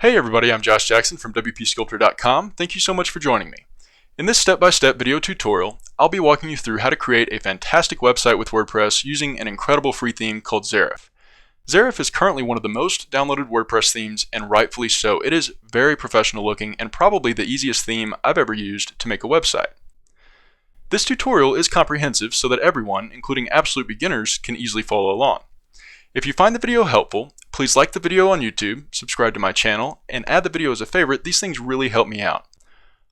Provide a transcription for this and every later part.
Hey everybody, I'm Josh Jackson from WpSuperCache.com. Thank you so much for joining me. In this step-by-step video tutorial, I'll be walking you through how to create a fantastic website with WordPress using an incredible free theme called Zerif. Zerif is currently one of the most downloaded WordPress themes, and rightfully so. It is very professional looking and probably the easiest theme I've ever used to make a website. This tutorial is comprehensive so that everyone, including absolute beginners, can easily follow along. If you find the video helpful, please like the video on YouTube, subscribe to my channel, and add the video as a favorite. These things really help me out.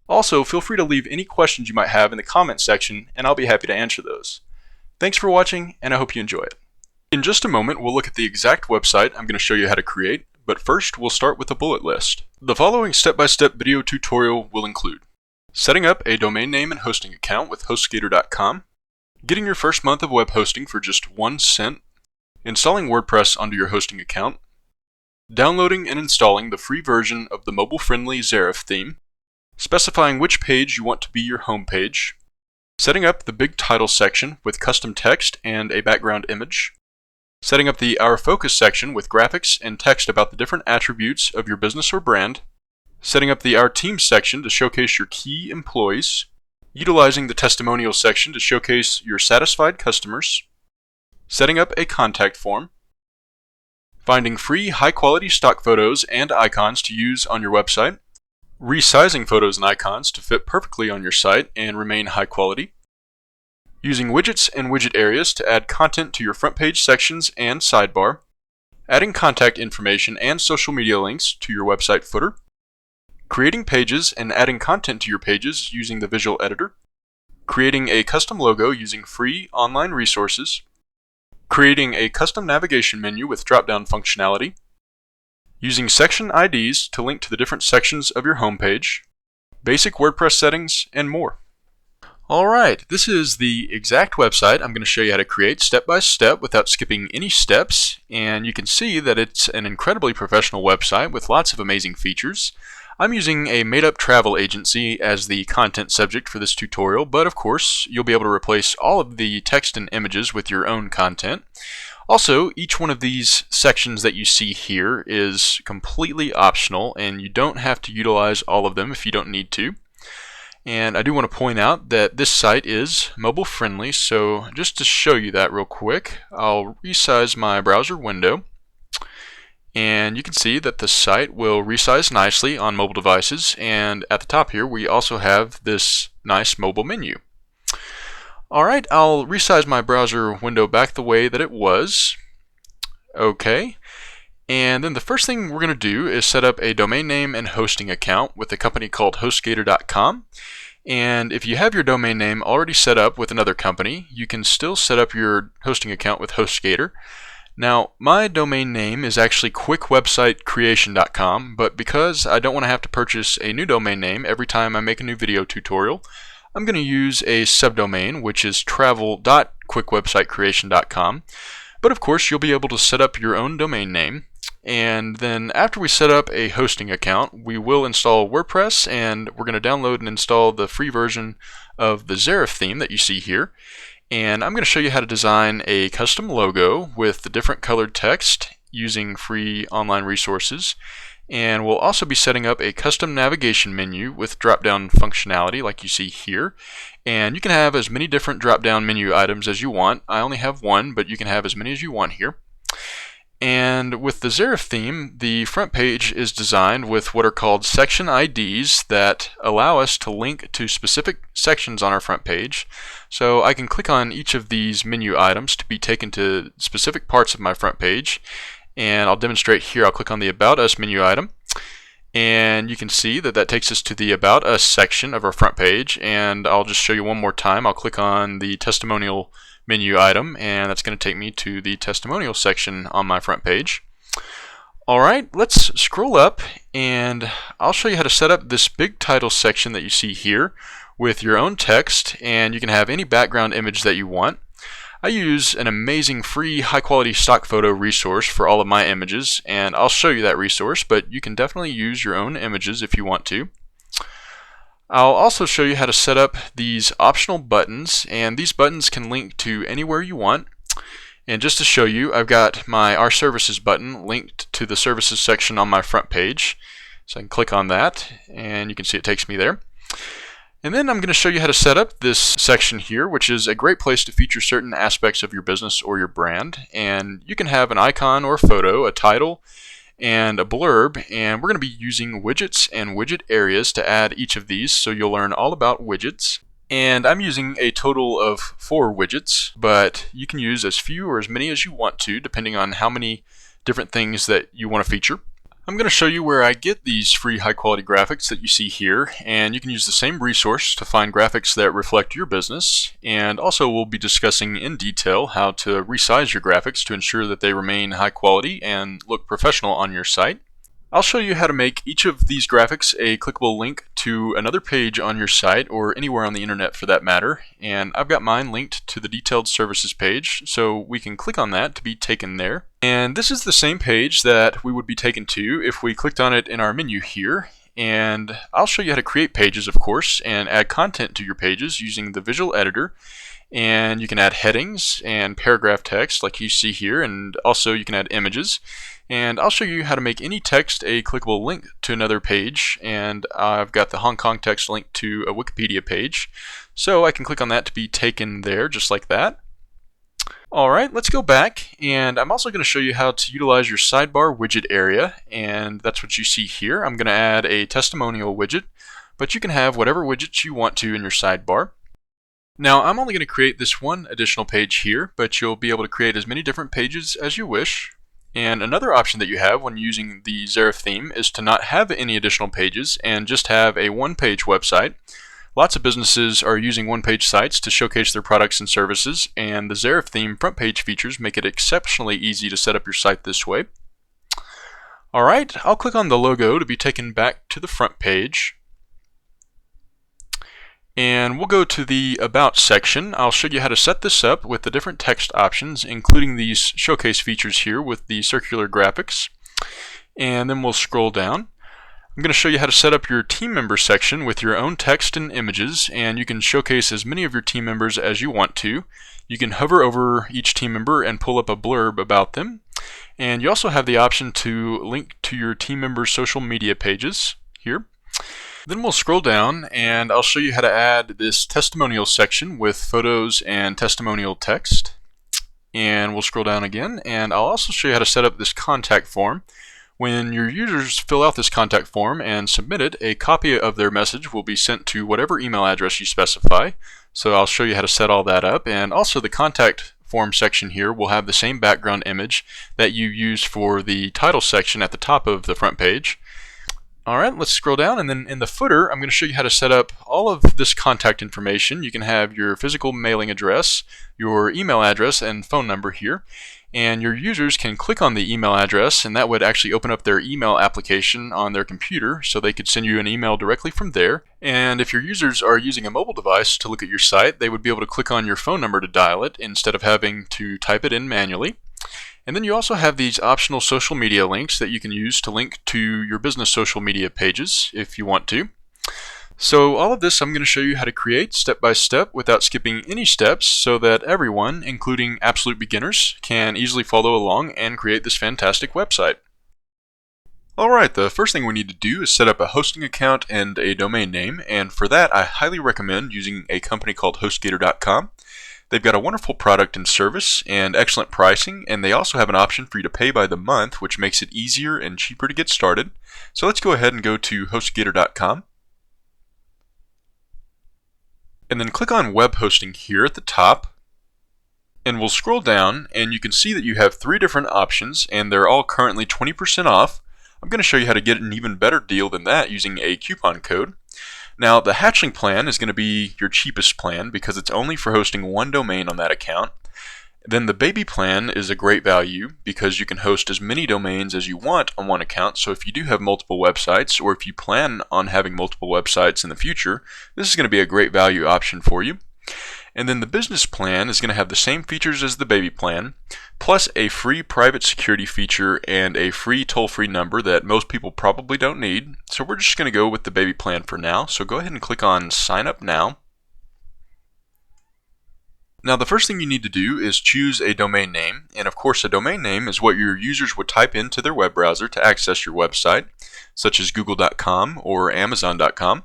Also, feel free to leave any questions you might have in the comments section, and I'll be happy to answer those. Thanks for watching, and I hope you enjoy it. In just a moment, we'll look at the exact website I'm going to show you how to create, but first we'll start with a bullet list. The following step-by-step video tutorial will include setting up a domain name and hosting account with HostGator.com, getting your first month of web hosting for just 1 cent, installing WordPress onto your hosting account, downloading and installing the free version of the mobile-friendly Zerif theme, specifying which page you want to be your home page, setting up the big title section with custom text and a background image, setting up the Our Focus section with graphics and text about the different attributes of your business or brand, setting up the Our Team section to showcase your key employees, utilizing the Testimonial section to showcase your satisfied customers, setting up a contact form, finding free high-quality stock photos and icons to use on your website, resizing photos and icons to fit perfectly on your site and remain high quality, using widgets and widget areas to add content to your front page sections and sidebar, adding contact information and social media links to your website footer, creating pages and adding content to your pages using the visual editor, creating a custom logo using free online resources, creating a custom navigation menu with drop-down functionality, using section IDs to link to the different sections of your homepage, basic WordPress settings, and more. Alright, this is the exact website I'm going to show you how to create step by step without skipping any steps, and you can see that it's an incredibly professional website with lots of amazing features. I'm using a made-up travel agency as the content subject for this tutorial, but of course you'll be able to replace all of the text and images with your own content. Also, each one of these sections that you see here is completely optional, and you don't have to utilize all of them if you don't need to. And I do want to point out that this site is mobile friendly, so just to show you that real quick, I'll resize my browser window. And you can see that the site will resize nicely on mobile devices, and at the top here we also have this nice mobile menu. Alright, I'll resize my browser window back the way that it was. Okay, and then the first thing we're going to do is set up a domain name and hosting account with a company called HostGator.com. And if you have your domain name already set up with another company, you can still set up your hosting account with HostGator. Now, my domain name is actually QuickWebsiteCreation.com, but because I don't want to have to purchase a new domain name every time I make a new video tutorial, I'm going to use a subdomain, which is travel.quickwebsitecreation.com. But of course, you'll be able to set up your own domain name. And then after we set up a hosting account, we will install WordPress, and we're going to download and install the free version of the Zerif theme that you see here. And I'm going to show you how to design a custom logo with the different colored text using free online resources. And we'll also be setting up a custom navigation menu with drop-down functionality like you see here. And you can have as many different drop-down menu items as you want. I only have one, but you can have as many as you want here. And with the Zerif theme, the front page is designed with what are called section IDs that allow us to link to specific sections on our front page. So I can click on each of these menu items to be taken to specific parts of my front page. And I'll demonstrate here. I'll click on the About Us menu item. And you can see that that takes us to the About Us section of our front page. And I'll just show you one more time. I'll click on the Testimonial menu item, and that's going to take me to the Testimonial section on my front page. Alright, let's scroll up, and I'll show you how to set up this big title section that you see here with your own text, and you can have any background image that you want. I use an amazing free high-quality stock photo resource for all of my images, and I'll show you that resource, but you can definitely use your own images if you want to. I'll also show you how to set up these optional buttons, and these buttons can link to anywhere you want. And just to show you, I've got my Our Services button linked to the Services section on my front page. So I can click on that, and you can see it takes me there. And then I'm going to show you how to set up this section here, which is a great place to feature certain aspects of your business or your brand. And you can have an icon or a photo, a title, and a blurb, and we're going to be using widgets and widget areas to add each of these, so you'll learn all about widgets. And I'm using a total of 4 widgets, but you can use as few or as many as you want to, depending on how many different things that you want to feature. I'm going to show you where I get these free high quality graphics that you see here, and you can use the same resource to find graphics that reflect your business. And also we'll be discussing in detail how to resize your graphics to ensure that they remain high quality and look professional on your site. I'll show you how to make each of these graphics a clickable link to another page on your site, or anywhere on the internet for that matter. And I've got mine linked to the detailed services page, so we can click on that to be taken there. And this is the same page that we would be taken to if we clicked on it in our menu here. And I'll show you how to create pages, of course, and add content to your pages using the visual editor. And you can add headings and paragraph text like you see here, and also you can add images. And I'll show you how to make any text a clickable link to another page, and I've got the Hong Kong text linked to a Wikipedia page, so I can click on that to be taken there just like that. Alright, let's go back, and I'm also going to show you how to utilize your sidebar widget area, and that's what you see here. I'm going to add a testimonial widget, but you can have whatever widgets you want to in your sidebar. Now, I'm only going to create this one additional page here, but you'll be able to create as many different pages as you wish. And another option that you have when using the Zerif theme is to not have any additional pages and just have a one-page website. Lots of businesses are using one-page sites to showcase their products and services, and the Zerif theme front page features make it exceptionally easy to set up your site this way. Alright, I'll click on the logo to be taken back to the front page. And we'll go to the About section. I'll show you how to set this up with the different text options, including these showcase features here with the circular graphics. And then we'll scroll down. I'm going to show you how to set up your team member section with your own text and images, and you can showcase as many of your team members as you want to. You can hover over each team member and pull up a blurb about them. And you also have the option to link to your team members' social media pages here. Then we'll scroll down, and I'll show you how to add this testimonial section with photos and testimonial text. And we'll scroll down again, and I'll also show you how to set up this contact form. When your users fill out this contact form and submit it, a copy of their message will be sent to whatever email address you specify. So I'll show you how to set all that up. And also the contact form section here will have the same background image that you used for the title section at the top of the front page. Alright, let's scroll down, and then in the footer I'm going to show you how to set up all of this contact information. You can have your physical mailing address, your email address, and phone number here. And your users can click on the email address, and that would actually open up their email application on their computer, so they could send you an email directly from there. And if your users are using a mobile device to look at your site, they would be able to click on your phone number to dial it instead of having to type it in manually. And then you also have these optional social media links that you can use to link to your business social media pages if you want to. So all of this I'm going to show you how to create step by step without skipping any steps, so that everyone, including absolute beginners, can easily follow along and create this fantastic website. Alright, the first thing we need to do is set up a hosting account and a domain name, and for that I highly recommend using a company called HostGator.com. They've got a wonderful product and service and excellent pricing, and they also have an option for you to pay by the month, which makes it easier and cheaper to get started. So let's go ahead and go to HostGator.com. And then click on Web Hosting here at the top. And we'll scroll down, and you can see that you have 3 different options, and they're all currently 20% off. I'm going to show you how to get an even better deal than that using a coupon code. Now, the hatchling plan is going to be your cheapest plan because it's only for hosting one domain on that account. Then the baby plan is a great value because you can host as many domains as you want on one account. So if you do have multiple websites, or if you plan on having multiple websites in the future, this is going to be a great value option for you. And then the business plan is going to have the same features as the baby plan, plus a free private security feature and a free toll-free number that most people probably don't need. So we're just going to go with the baby plan for now. So go ahead and click on Sign Up Now. Now the first thing you need to do is choose a domain name, and of course a domain name is what your users would type into their web browser to access your website. such as google.com or amazon.com.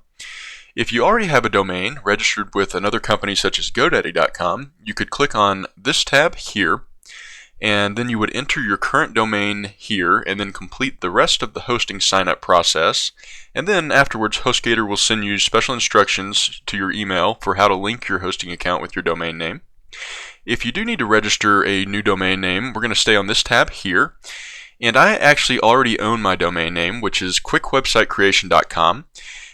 If you already have a domain registered with another company such as godaddy.com, you could click on this tab here, and then you would enter your current domain here and then complete the rest of the hosting sign-up process. And then afterwards, HostGator will send you special instructions to your email for how to link your hosting account with your domain name. If you do need to register a new domain name, we're going to stay on this tab here. And I actually already own my domain name, which is quickwebsitecreation.com.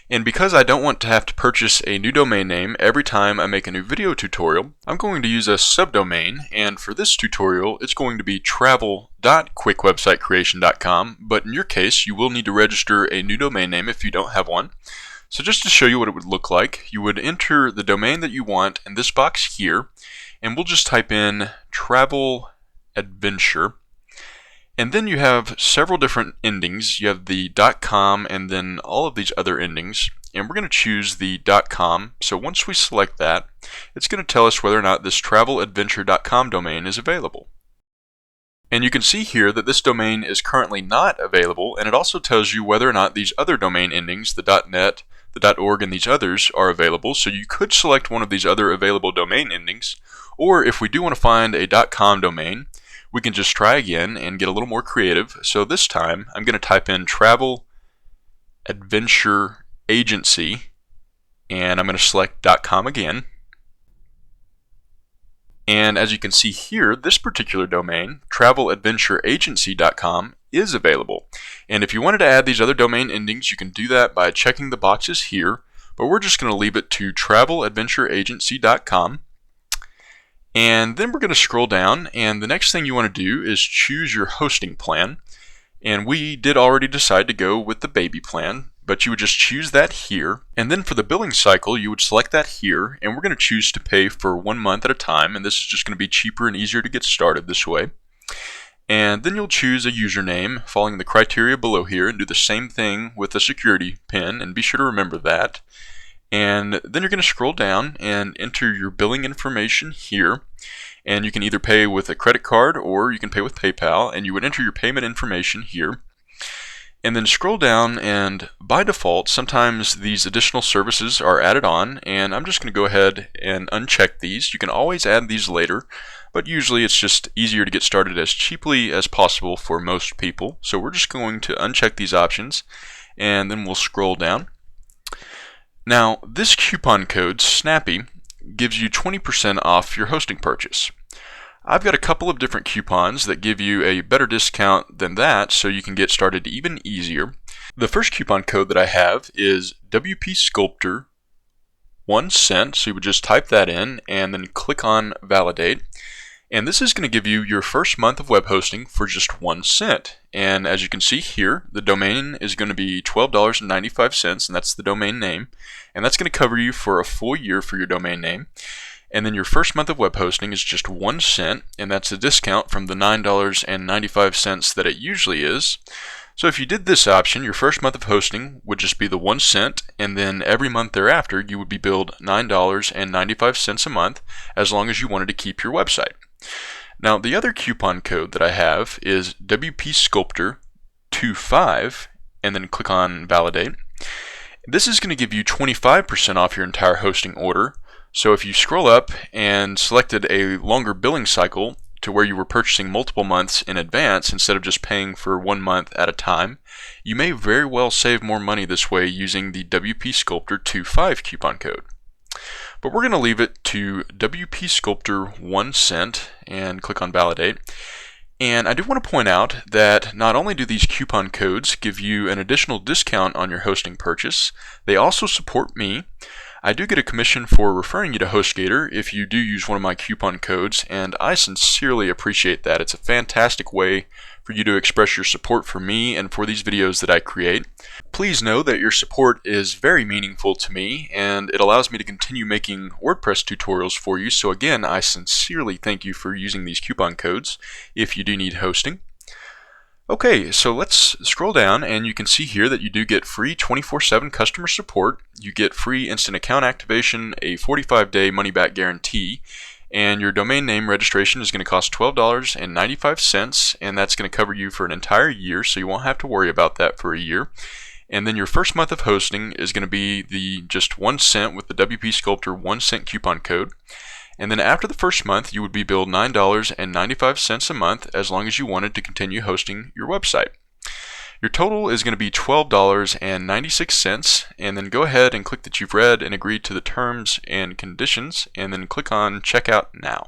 And because I don't want to have to purchase a new domain name every time I make a new video tutorial, I'm going to use a subdomain, and for this tutorial it's going to be travel.quickwebsitecreation.com, but in your case you will need to register a new domain name if you don't have one. So just to show you what it would look like, you would enter the domain that you want in this box here, and we'll just type in travel adventure. And then you have several different endings. You have the .com and then all of these other endings. And we're going to choose the .com. So once we select that, it's going to tell us whether or not this traveladventure.com domain is available. And you can see here that this domain is currently not available, and it also tells you whether or not these other domain endings, the .net, the .org, and these others are available. So you could select one of these other available domain endings, or if we do want to find a .com domain, we can just try again and get a little more creative. So this time I'm going to type in Travel Adventure Agency, and I'm going to select .com again. And as you can see here, this particular domain, traveladventureagency.com, is available. And if you wanted to add these other domain endings, you can do that by checking the boxes here, but we're just going to leave it to traveladventureagency.com. And then we're going to scroll down, and the next thing you want to do is choose your hosting plan. And we did already decide to go with the baby plan, but you would just choose that here. And then for the billing cycle, you would select that here, and we're going to choose to pay for 1 month at a time, and this is just going to be cheaper and easier to get started this way. And then you'll choose a username following the criteria below here, and do the same thing with the security pin, and be sure to remember that. And then you're going to scroll down and enter your billing information here, and you can either pay with a credit card or you can pay with PayPal, and you would enter your payment information here. And then scroll down, and by default sometimes these additional services are added on, and I'm just going to go ahead and uncheck these. You can always add these later, but usually it's just easier to get started as cheaply as possible for most people. So we're just going to uncheck these options, and then we'll scroll down. Now, this coupon code, SNAPPY, gives you 20% off your hosting purchase. I've got a couple of different coupons that give you a better discount than that, so you can get started even easier. The first coupon code that I have is WpSculptor 1 cent, so you would just type that in and then click on Validate. And this is going to give you your first month of web hosting for just 1 cent. And as you can see here, the domain is going to be $12.95, and that's the domain name. And that's going to cover you for a full year for your domain name. And then your first month of web hosting is just 1 cent, and that's a discount from the $9.95 that it usually is. So if you did this option, your first month of hosting would just be the 1 cent, and then every month thereafter you would be billed $9.95 a month, as long as you wanted to keep your website. Now, the other coupon code that I have is WpSculptor25, and then click on Validate. This is going to give you 25% off your entire hosting order. So if you scroll up and selected a longer billing cycle to where you were purchasing multiple months in advance instead of just paying for 1 month at a time, you may very well save more money this way using the WpSculptor25 coupon code. But we're going to leave it to WpSculptor 1 cent and click on Validate. And I do want to point out that not only do these coupon codes give you an additional discount on your hosting purchase, they also support me. I do get a commission for referring you to HostGator if you do use one of my coupon codes, and I sincerely appreciate that. It's a fantastic way for you to express your support for me and for these videos that I create. Please know that your support is very meaningful to me, and it allows me to continue making WordPress tutorials for you. So again, I sincerely thank you for using these coupon codes if you do need hosting. Okay, so let's scroll down, and you can see here that you do get free 24/7 customer support, you get free instant account activation, a 45-day money-back guarantee, and your domain name registration is going to cost $12.95, and that's going to cover you for an entire year, so you won't have to worry about that for a year. And then your first month of hosting is going to be the just 1 cent with the WP Sculptor 1 cent coupon code. And then after the first month, you would be billed $9.95 a month as long as you wanted to continue hosting your website. Your total is going to be $12.96, and then go ahead and click that you've read and agreed to the terms and conditions, and then click on Checkout Now.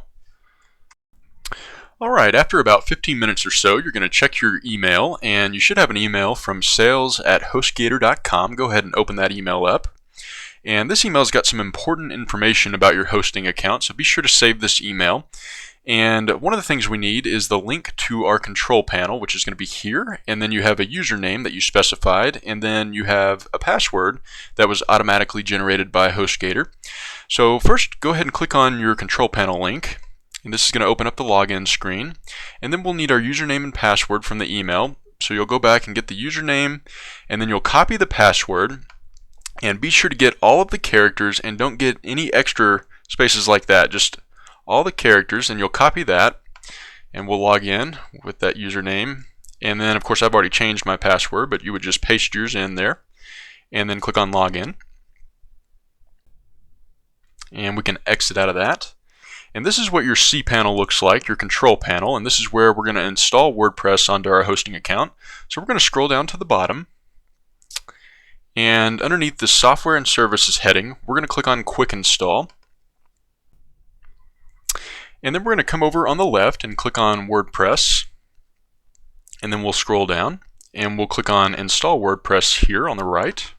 Alright, after about 15 minutes or so, you're going to check your email, and you should have an email from sales@hostgator.com. Go ahead and open that email up. And this email's got some important information about your hosting account, so be sure to save this email. And one of the things we need is the link to our control panel, which is going to be here, and then you have a username that you specified, and then you have a password that was automatically generated by HostGator. So first, go ahead and click on your control panel link, and this is going to open up the login screen, and then we'll need our username and password from the email. So you'll go back and get the username, and then you'll copy the password, and be sure to get all of the characters and don't get any extra spaces like that, just all the characters, and you'll copy that, and we'll log in with that username. And then of course I've already changed my password, but you would just paste yours in there and then click on login, and we can exit out of that. And this is what your C panel looks like, your control panel, and this is where we're going to install WordPress onto our hosting account. So we're going to scroll down to the bottom, and underneath the software and services heading, we're going to click on quick install. And then we're going to come over on the left and click on WordPress, and then we'll scroll down and we'll click on Install WordPress here on the right.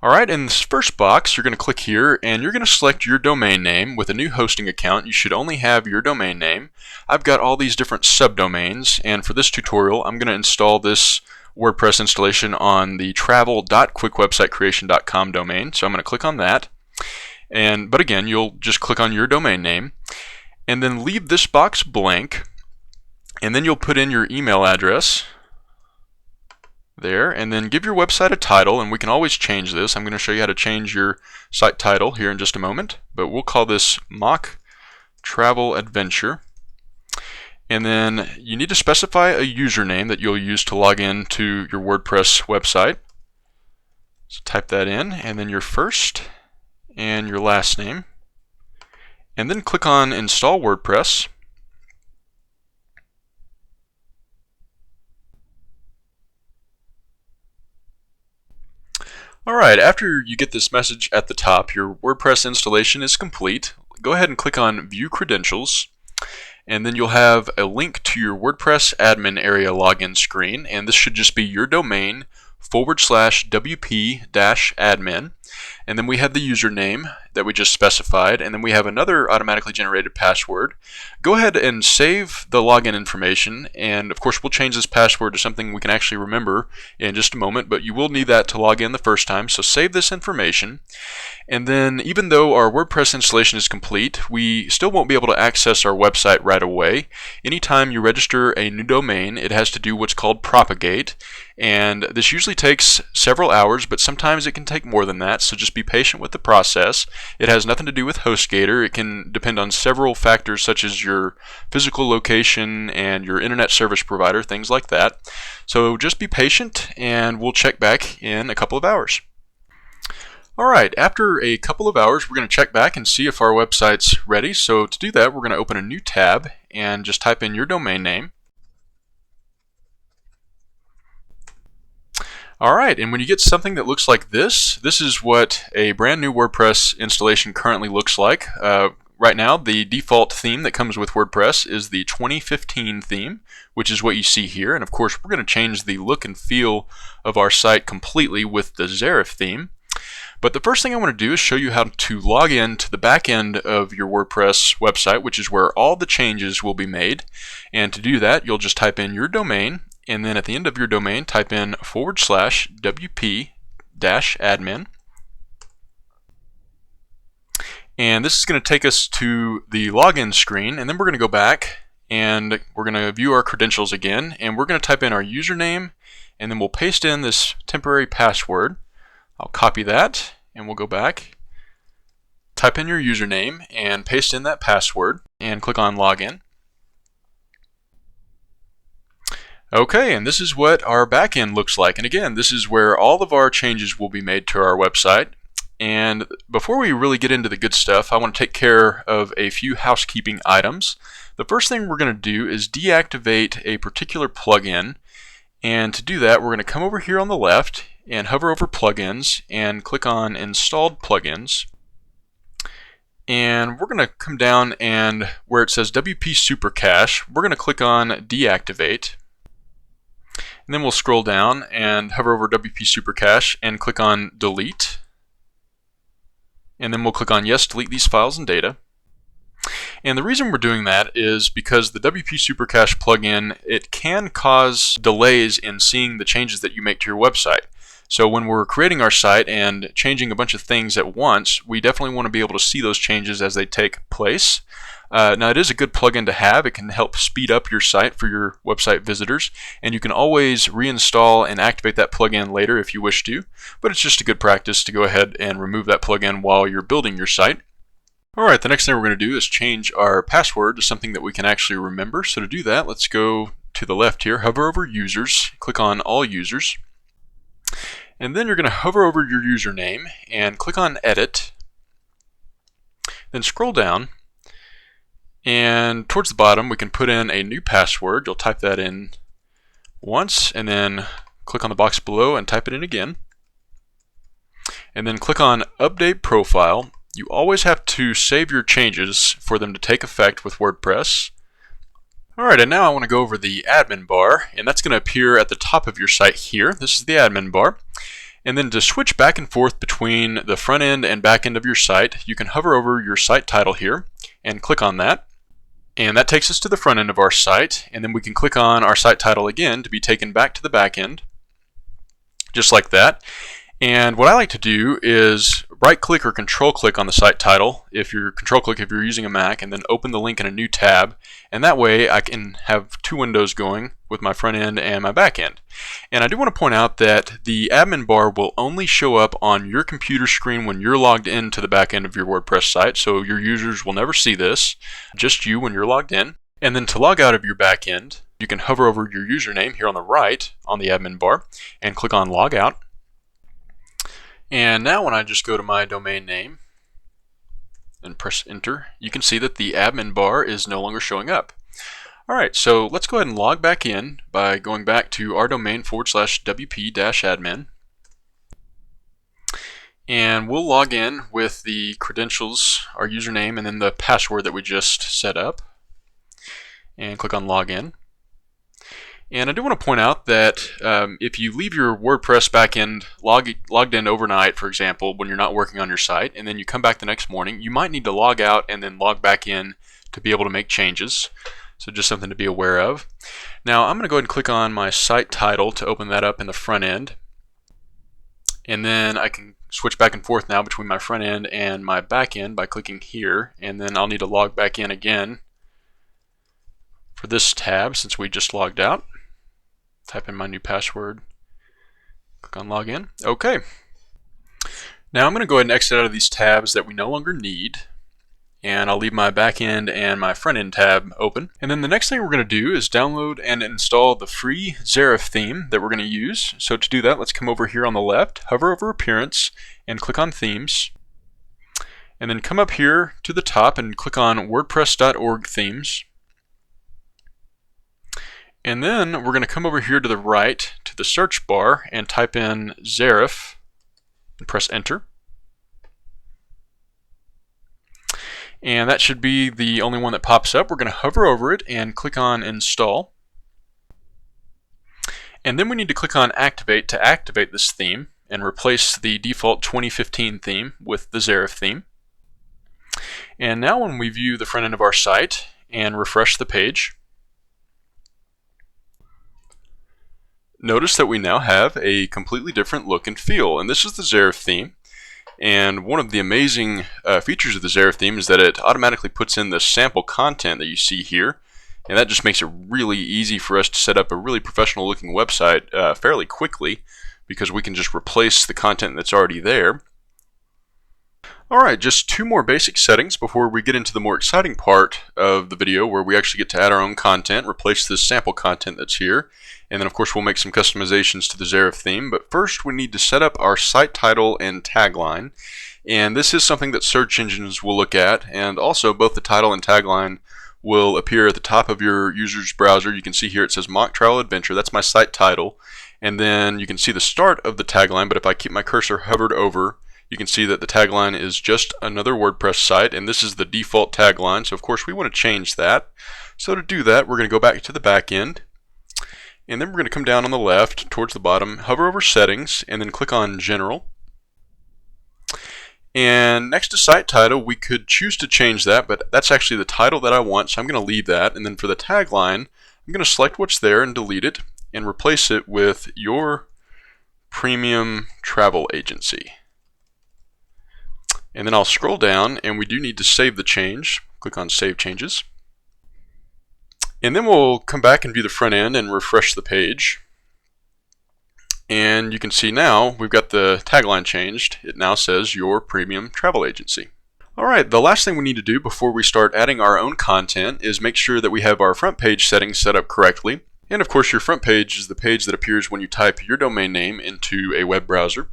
Alright, in this first box you're going to click here and you're going to select your domain name. With a new hosting account you should only have your domain name. I've got all these different subdomains, and for this tutorial I'm going to install this WordPress installation on the travel.quickwebsitecreation.com domain, so I'm going to click on that. But again, you'll just click on your domain name and then leave this box blank, and then you'll put in your email address there, and then give your website a title, and we can always change this. I'm going to show you how to change your site title here in just a moment, but we'll call this Mock Travel Adventure. And then you need to specify a username that you'll use to log in to your WordPress website. So type that in, and then your first and your last name, and then click on Install WordPress. Alright, after you get this message at the top, your WordPress installation is complete. Go ahead and click on View Credentials, and then you'll have a link to your WordPress admin area login screen, and this should just be your domain /WP-admin, and then we have the username that we just specified, and then we have another automatically generated password. Go ahead and save the login information, and of course we'll change this password to something we can actually remember in just a moment, but you will need that to log in the first time, so save this information. And then even though our WordPress installation is complete, we still won't be able to access our website right away. Anytime you register a new domain, it has to do what's called propagate, and this usually takes several hours, but sometimes it can take more than that, so just be patient with the process. It has nothing to do with HostGator. It can depend on several factors such as your physical location and your internet service provider, things like that. So just be patient, and we'll check back in a couple of hours. Alright, after a couple of hours we're going to check back and see if our website's ready. So to do that, we're going to open a new tab and just type in your domain name. Alright, and when you get something that looks like this is what a brand new WordPress installation currently looks like. Right now, the default theme that comes with WordPress is the 2015 theme, which is what you see here. And of course, we're going to change the look and feel of our site completely with the Zerif theme. But the first thing I want to do is show you how to log in to the back end of your WordPress website, which is where all the changes will be made. And to do that, you'll just type in your domain, and then at the end of your domain, type in /WP-admin. And this is going to take us to the login screen, and then we're going to go back and we're going to view our credentials again, and we're going to type in our username, and then we'll paste in this temporary password. I'll copy that, and we'll go back, type in your username, and paste in that password, and click on Login. Okay, and this is what our backend looks like. And again, this is where all of our changes will be made to our website. And before we really get into the good stuff, I want to take care of a few housekeeping items. The first thing we're going to do is deactivate a particular plugin. And to do that, we're going to come over here on the left and hover over plugins and click on installed plugins. And we're going to come down and where it says WpSuperCache, we're going to click on deactivate. And then we'll scroll down and hover over WpSuperCache and click on delete. And then we'll click on yes, delete these files and data. And the reason we're doing that is because the WpSuperCache plugin, it can cause delays in seeing the changes that you make to your website. So when we're creating our site and changing a bunch of things at once, we definitely want to be able to see those changes as they take place. Now it is a good plugin to have. It can help speed up your site for your website visitors, and you can always reinstall and activate that plugin later if you wish to, but it's just a good practice to go ahead and remove that plugin while you're building your site. Alright, the next thing we're going to do is change our password to something that we can actually remember. So to do that, let's go to the left here, hover over users, click on all users, and then you're going to hover over your username and click on edit, then scroll down. And towards the bottom, we can put in a new password. You'll type that in once, and then click on the box below and type it in again. And then click on Update Profile. You always have to save your changes for them to take effect with WordPress. Alright, and now I want to go over the admin bar, and that's going to appear at the top of your site here. This is the admin bar. And then to switch back and forth between the front end and back end of your site, you can hover over your site title here and click on that. And that takes us to the front end of our site, and then we can click on our site title again to be taken back to the back end, just like that. And what I like to do is right click or control click on the site title if you're using a Mac, and then open the link in a new tab, and that way I can have two windows going with my front end and my back end. And I do want to point out that the admin bar will only show up on your computer screen when you're logged into the back end of your WordPress site, so your users will never see this, just you when you're logged in. And then to log out of your back end, you can hover over your username here on the right on the admin bar and click on log out. And now when I just go to my domain name and press enter, you can see that the admin bar is no longer showing up. Alright, so let's go ahead and log back in by going back to our domain /wp-admin. And we'll log in with the credentials, our username, and then the password that we just set up. And click on login. And I do want to point out that if you leave your WordPress backend logged in overnight, for example, when you're not working on your site, and then you come back the next morning, you might need to log out and then log back in to be able to make changes. So just something to be aware of. Now I'm going to go ahead and click on my site title to open that up in the front end. And then I can switch back and forth now between my front end and my back end by clicking here, and then I'll need to log back in again for this tab since we just logged out. Type in my new password, click on login. Okay. Now I'm going to go ahead and exit out of these tabs that we no longer need, and I'll leave my back end and my front end tab open. And then the next thing we're going to do is download and install the free Zerif theme that we're going to use. So to do that, let's come over here on the left, hover over Appearance, and click on Themes. And then come up here to the top and click on WordPress.org Themes. And then we're going to come over here to the right to the search bar and type in Zerif and press enter. And that should be the only one that pops up. We're going to hover over it and click on install. And then we need to click on activate to activate this theme and replace the default 2015 theme with the Zerif theme. And now when we view the front end of our site and refresh the page, notice that we now have a completely different look and feel, and this is the Zerif theme. And one of the amazing features of the Zerif theme is that it automatically puts in the sample content that you see here, and that just makes it really easy for us to set up a really professional looking website fairly quickly, because we can just replace the content that's already there. Alright, just two more basic settings before we get into the more exciting part of the video where we actually get to add our own content, replace this sample content that's here, and then of course we'll make some customizations to the Zerif theme. But first we need to set up our site title and tagline, and this is something that search engines will look at, and also both the title and tagline will appear at the top of your user's browser. You can see here it says Mock Travel Adventure, that's my site title, and then you can see the start of the tagline, but if I keep my cursor hovered over, you can see that the tagline is just another WordPress site, and this is the default tagline, so of course we want to change that. So to do that, we're going to go back to the Backend, and then we're going to come down on the left towards the bottom, hover over Settings, and then click on General. And next to site title, we could choose to change that, but that's actually the title that I want, so I'm going to leave that. And then for the tagline, I'm going to select what's there and delete it, and replace it with Your Premium Travel Agency. And then I'll scroll down, and we do need to save the change. Click on Save Changes. And then we'll come back and view the front end and refresh the page. And you can see now we've got the tagline changed. It now says Your Premium Travel Agency. Alright, the last thing we need to do before we start adding our own content is make sure that we have our front page settings set up correctly. And of course your front page is the page that appears when you type your domain name into a web browser.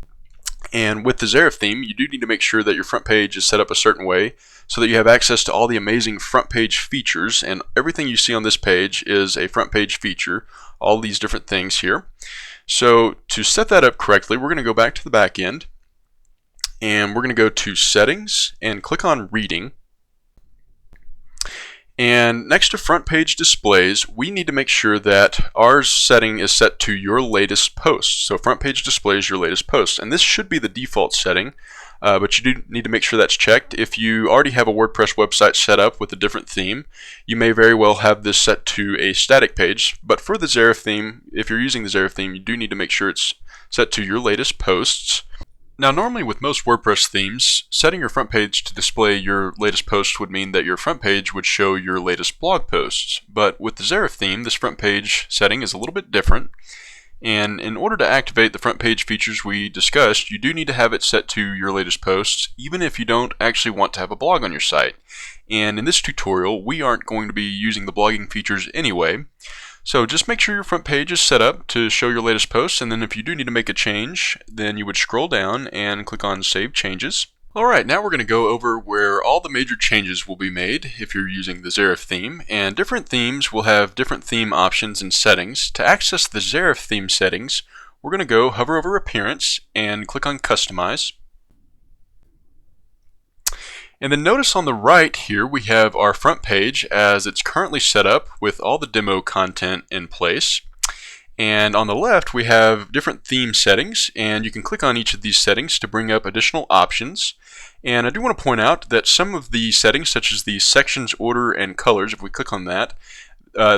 And with the Zerif theme, you do need to make sure that your front page is set up a certain way so that you have access to all the amazing front page features, and everything you see on this page is a front page feature, all these different things here. So to set that up correctly, we're going to go back to the back end, and we're going to go to Settings and click on Reading. And next to front page displays, we need to make sure that our setting is set to your latest post. So front page displays your latest post, and this should be the default setting, but you do need to make sure that's checked. If you already have a WordPress website set up with a different theme, you may very well have this set to a static page. But for the Zerif theme, if you're using the Zerif theme, you do need to make sure it's set to your latest posts. Now normally with most WordPress themes, setting your front page to display your latest posts would mean that your front page would show your latest blog posts. But with the Zerif theme, this front page setting is a little bit different. And in order to activate the front page features we discussed, you do need to have it set to your latest posts, even if you don't actually want to have a blog on your site. And in this tutorial, we aren't going to be using the blogging features anyway. So just make sure your front page is set up to show your latest posts, and then if you do need to make a change, then you would scroll down and click on Save Changes. Alright, now we're going to go over where all the major changes will be made if you're using the Zerif theme, and different themes will have different theme options and settings. To access the Zerif theme settings, we're going to go hover over Appearance and click on Customize. And then notice on the right here we have our front page as it's currently set up with all the demo content in place. And on the left we have different theme settings, and you can click on each of these settings to bring up additional options. And I do want to point out that some of the settings, such as the sections, order, and colors, if we click on that,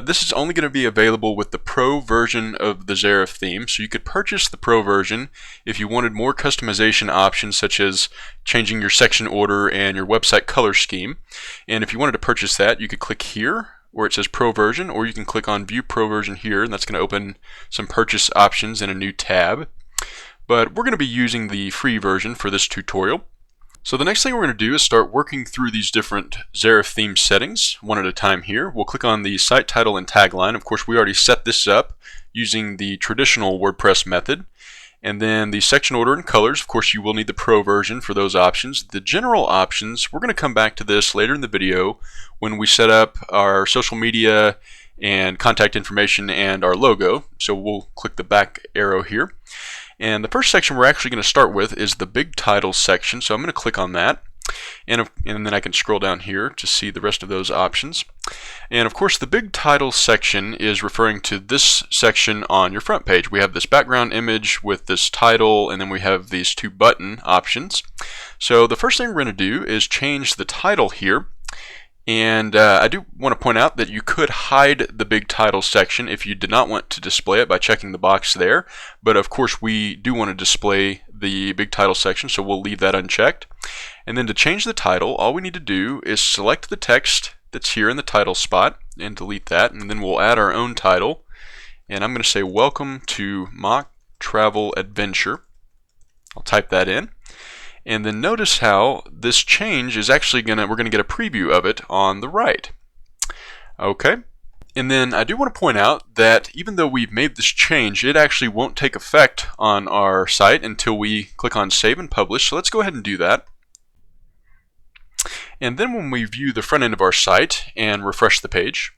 this is only going to be available with the Pro version of the Zerif theme. So you could purchase the Pro version if you wanted more customization options, such as changing your section order and your website color scheme. And if you wanted to purchase that, you could click here where it says Pro version, or you can click on View Pro version here, and that's going to open some purchase options in a new tab. But we're going to be using the free version for this tutorial. So the next thing we're going to do is start working through these different Zerif theme settings one at a time here. We'll click on the site title and tagline. Of course, we already set this up using the traditional WordPress method. And then the section order and colors, of course, you will need the Pro version for those options. The general options, we're going to come back to this later in the video when we set up our social media and contact information and our logo. So we'll click the back arrow here. And the first section we're actually going to start with is the big title section, so I'm going to click on that, and then I can scroll down here to see the rest of those options. And of course the big title section is referring to this section on your front page. We have this background image with this title, and then we have these two button options. So the first thing we're going to do is change the title here. And I do want to point out that you could hide the big title section if you did not want to display it by checking the box there. But of course we do want to display the big title section, so we'll leave that unchecked. And then to change the title, all we need to do is select the text that's here in the title spot and delete that. And then we'll add our own title. And I'm going to say Welcome to Mock Travel Adventure. I'll type that in. And then notice how this change is actually we're gonna get a preview of it on the right. Okay. And then I do want to point out that even though we've made this change, it actually won't take effect on our site until we click on Save and Publish. So let's go ahead and do that. And then when we view the front end of our site and refresh the page,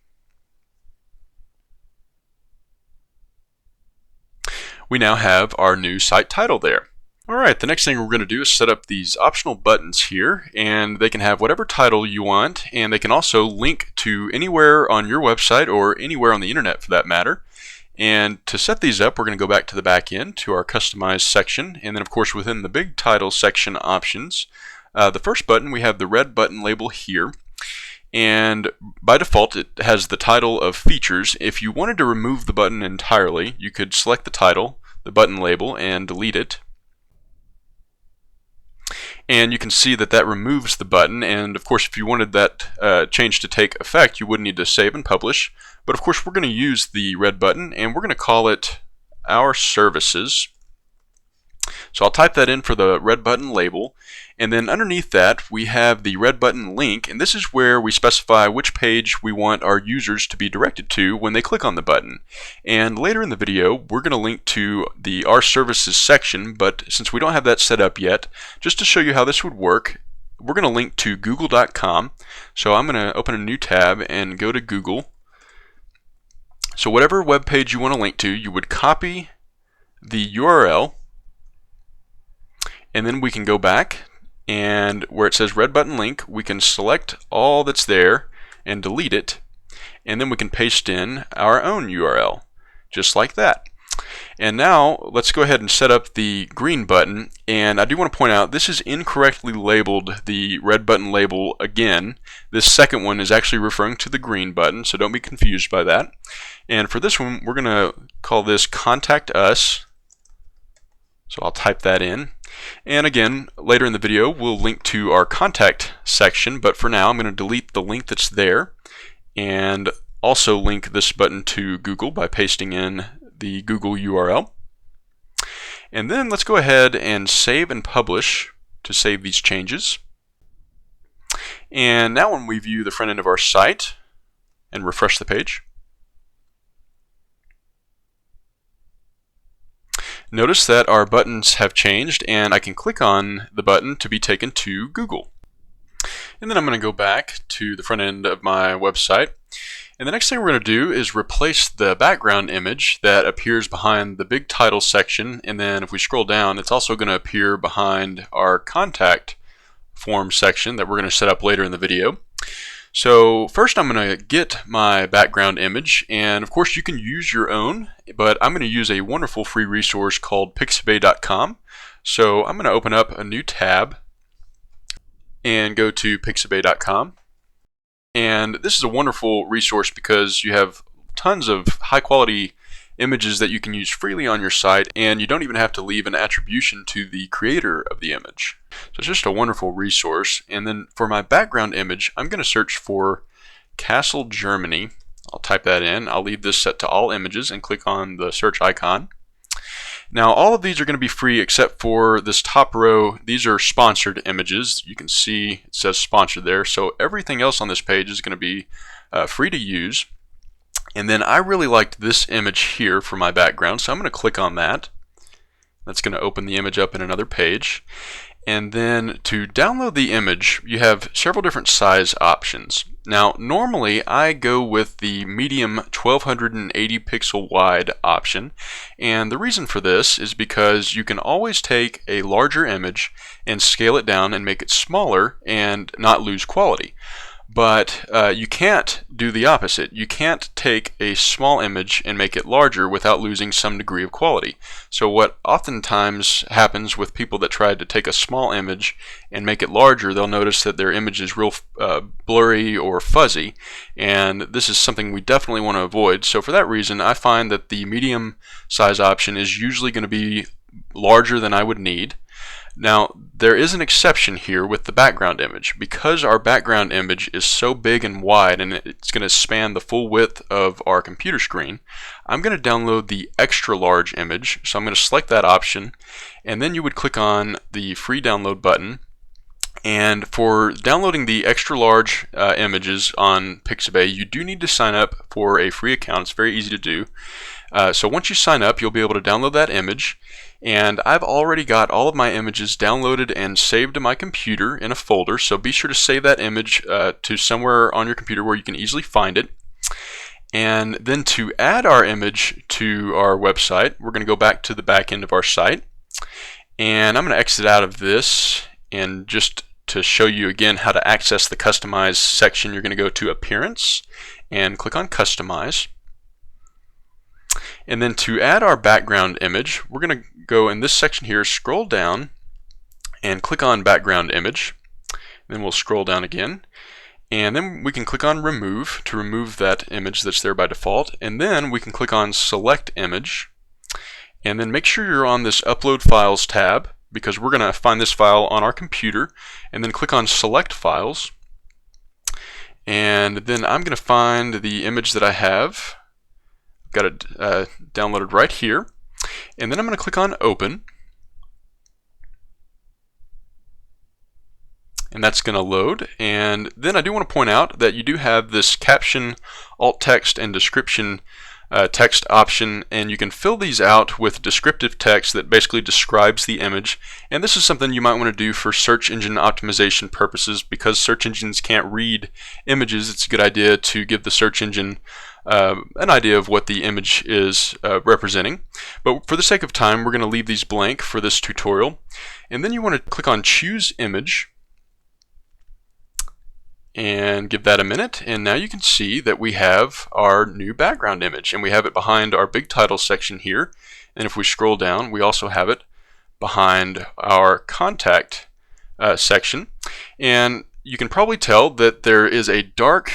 we now have our new site title there. Alright, the next thing we're going to do is set up these optional buttons here, and they can have whatever title you want, and they can also link to anywhere on your website or anywhere on the internet for that matter. And to set these up, we're going to go back to the Backend to our Customize section, and then of course within the Big Title section options, the first button, we have the red button label here. And by default it has the title of features. If you wanted to remove the button entirely, you could select the title, the button label, and delete it. And you can see that that removes the button, and of course if you wanted that change to take effect, you would need to save and publish. But of course we're going to use the red button, and we're going to call it Our Services. So I'll type that in for the red button label, and then underneath that we have the red button link, and this is where we specify which page we want our users to be directed to when they click on the button. And later in the video we're going to link to the Our Services section, but since we don't have that set up yet, just to show you how this would work, we're going to link to google.com. So I'm going to open a new tab and go to Google. So whatever web page you want to link to, you would copy the URL, and then we can go back, and where it says red button link, we can select all that's there and delete it, and then we can paste in our own URL, just like that. And now let's go ahead and set up the green button, and I do want to point out this is incorrectly labeled the red button label again. This second one is actually referring to the green button, so don't be confused by that. And for this one we're going to call this Contact Us, so I'll type that in. And again, later in the video we'll link to our contact section, but for now I'm going to delete the link that's there and also link this button to Google by pasting in the Google URL. And then let's go ahead and save and publish to save these changes. And now when we view the front end of our site and refresh the page, notice that our buttons have changed, and I can click on the button to be taken to Google. And then I'm going to go back to the front end of my website, and the next thing we're going to do is replace the background image that appears behind the big title section, and then if we scroll down it's also going to appear behind our contact form section that we're going to set up later in the video. So first I'm going to get my background image, and of course you can use your own, but I'm going to use a wonderful free resource called pixabay.com. So I'm going to open up a new tab and go to pixabay.com. And this is a wonderful resource because you have tons of high quality images that you can use freely on your site, and you don't even have to leave an attribution to the creator of the image. So it's just a wonderful resource. And then for my background image, I'm going to search for Castle, Germany. I'll type that in. I'll leave this set to all images and click on the search icon. Now all of these are going to be free except for this top row. These are sponsored images. You can see it says sponsored there. So everything else on this page is going to be free to use. And then I really liked this image here for my background, so I'm going to click on that. That's going to open the image up in another page. And then to download the image, you have several different size options. Now normally I go with the medium 1280 pixel wide option, and the reason for this is because you can always take a larger image and scale it down and make it smaller and not lose quality. But you can't do the opposite. You can't take a small image and make it larger without losing some degree of quality. So what oftentimes happens with people that try to take a small image and make it larger, they'll notice that their image is real blurry or fuzzy, and this is something we definitely want to avoid. So for that reason, I find that the medium size option is usually going to be larger than I would need. Now, there is an exception here with the background image. Because our background image is so big and wide and it's going to span the full width of our computer screen, I'm going to download the extra large image. So I'm going to select that option, and then you would click on the free download button. And for downloading the extra large images on Pixabay, you do need to sign up for a free account. It's very easy to do. So once you sign up, you'll be able to download that image. And I've already got all of my images downloaded and saved to my computer in a folder. So be sure to save that image to somewhere on your computer where you can easily find it. And then to add our image to our website, we're going to go back to the back end of our site. And I'm going to exit out of this, and just to show you again how to access the Customize section, you're going to go to Appearance and click on Customize. And then to add our background image, we're going to go in this section here, scroll down and click on Background Image. Then we'll scroll down again, and then we can click on Remove to remove that image that's there by default. And then we can click on Select Image, and then make sure you're on this Upload Files tab, because we're going to find this file on our computer, and then click on Select Files. And then I'm going to find the image that I have. I've got it downloaded right here. And then I'm going to click on Open. And that's going to load. And then I do want to point out that you do have this caption, alt text, and description text option, and you can fill these out with descriptive text that basically describes the image. And this is something you might want to do for search engine optimization purposes. Because search engines can't read images, it's a good idea to give the search engine an idea of what the image is representing. But for the sake of time, we're going to leave these blank for this tutorial. And then you want to click on Choose Image and give that a minute, and now you can see that we have our new background image, and we have it behind our big title section here. And if we scroll down, we also have it behind our contact section. And you can probably tell that there is a dark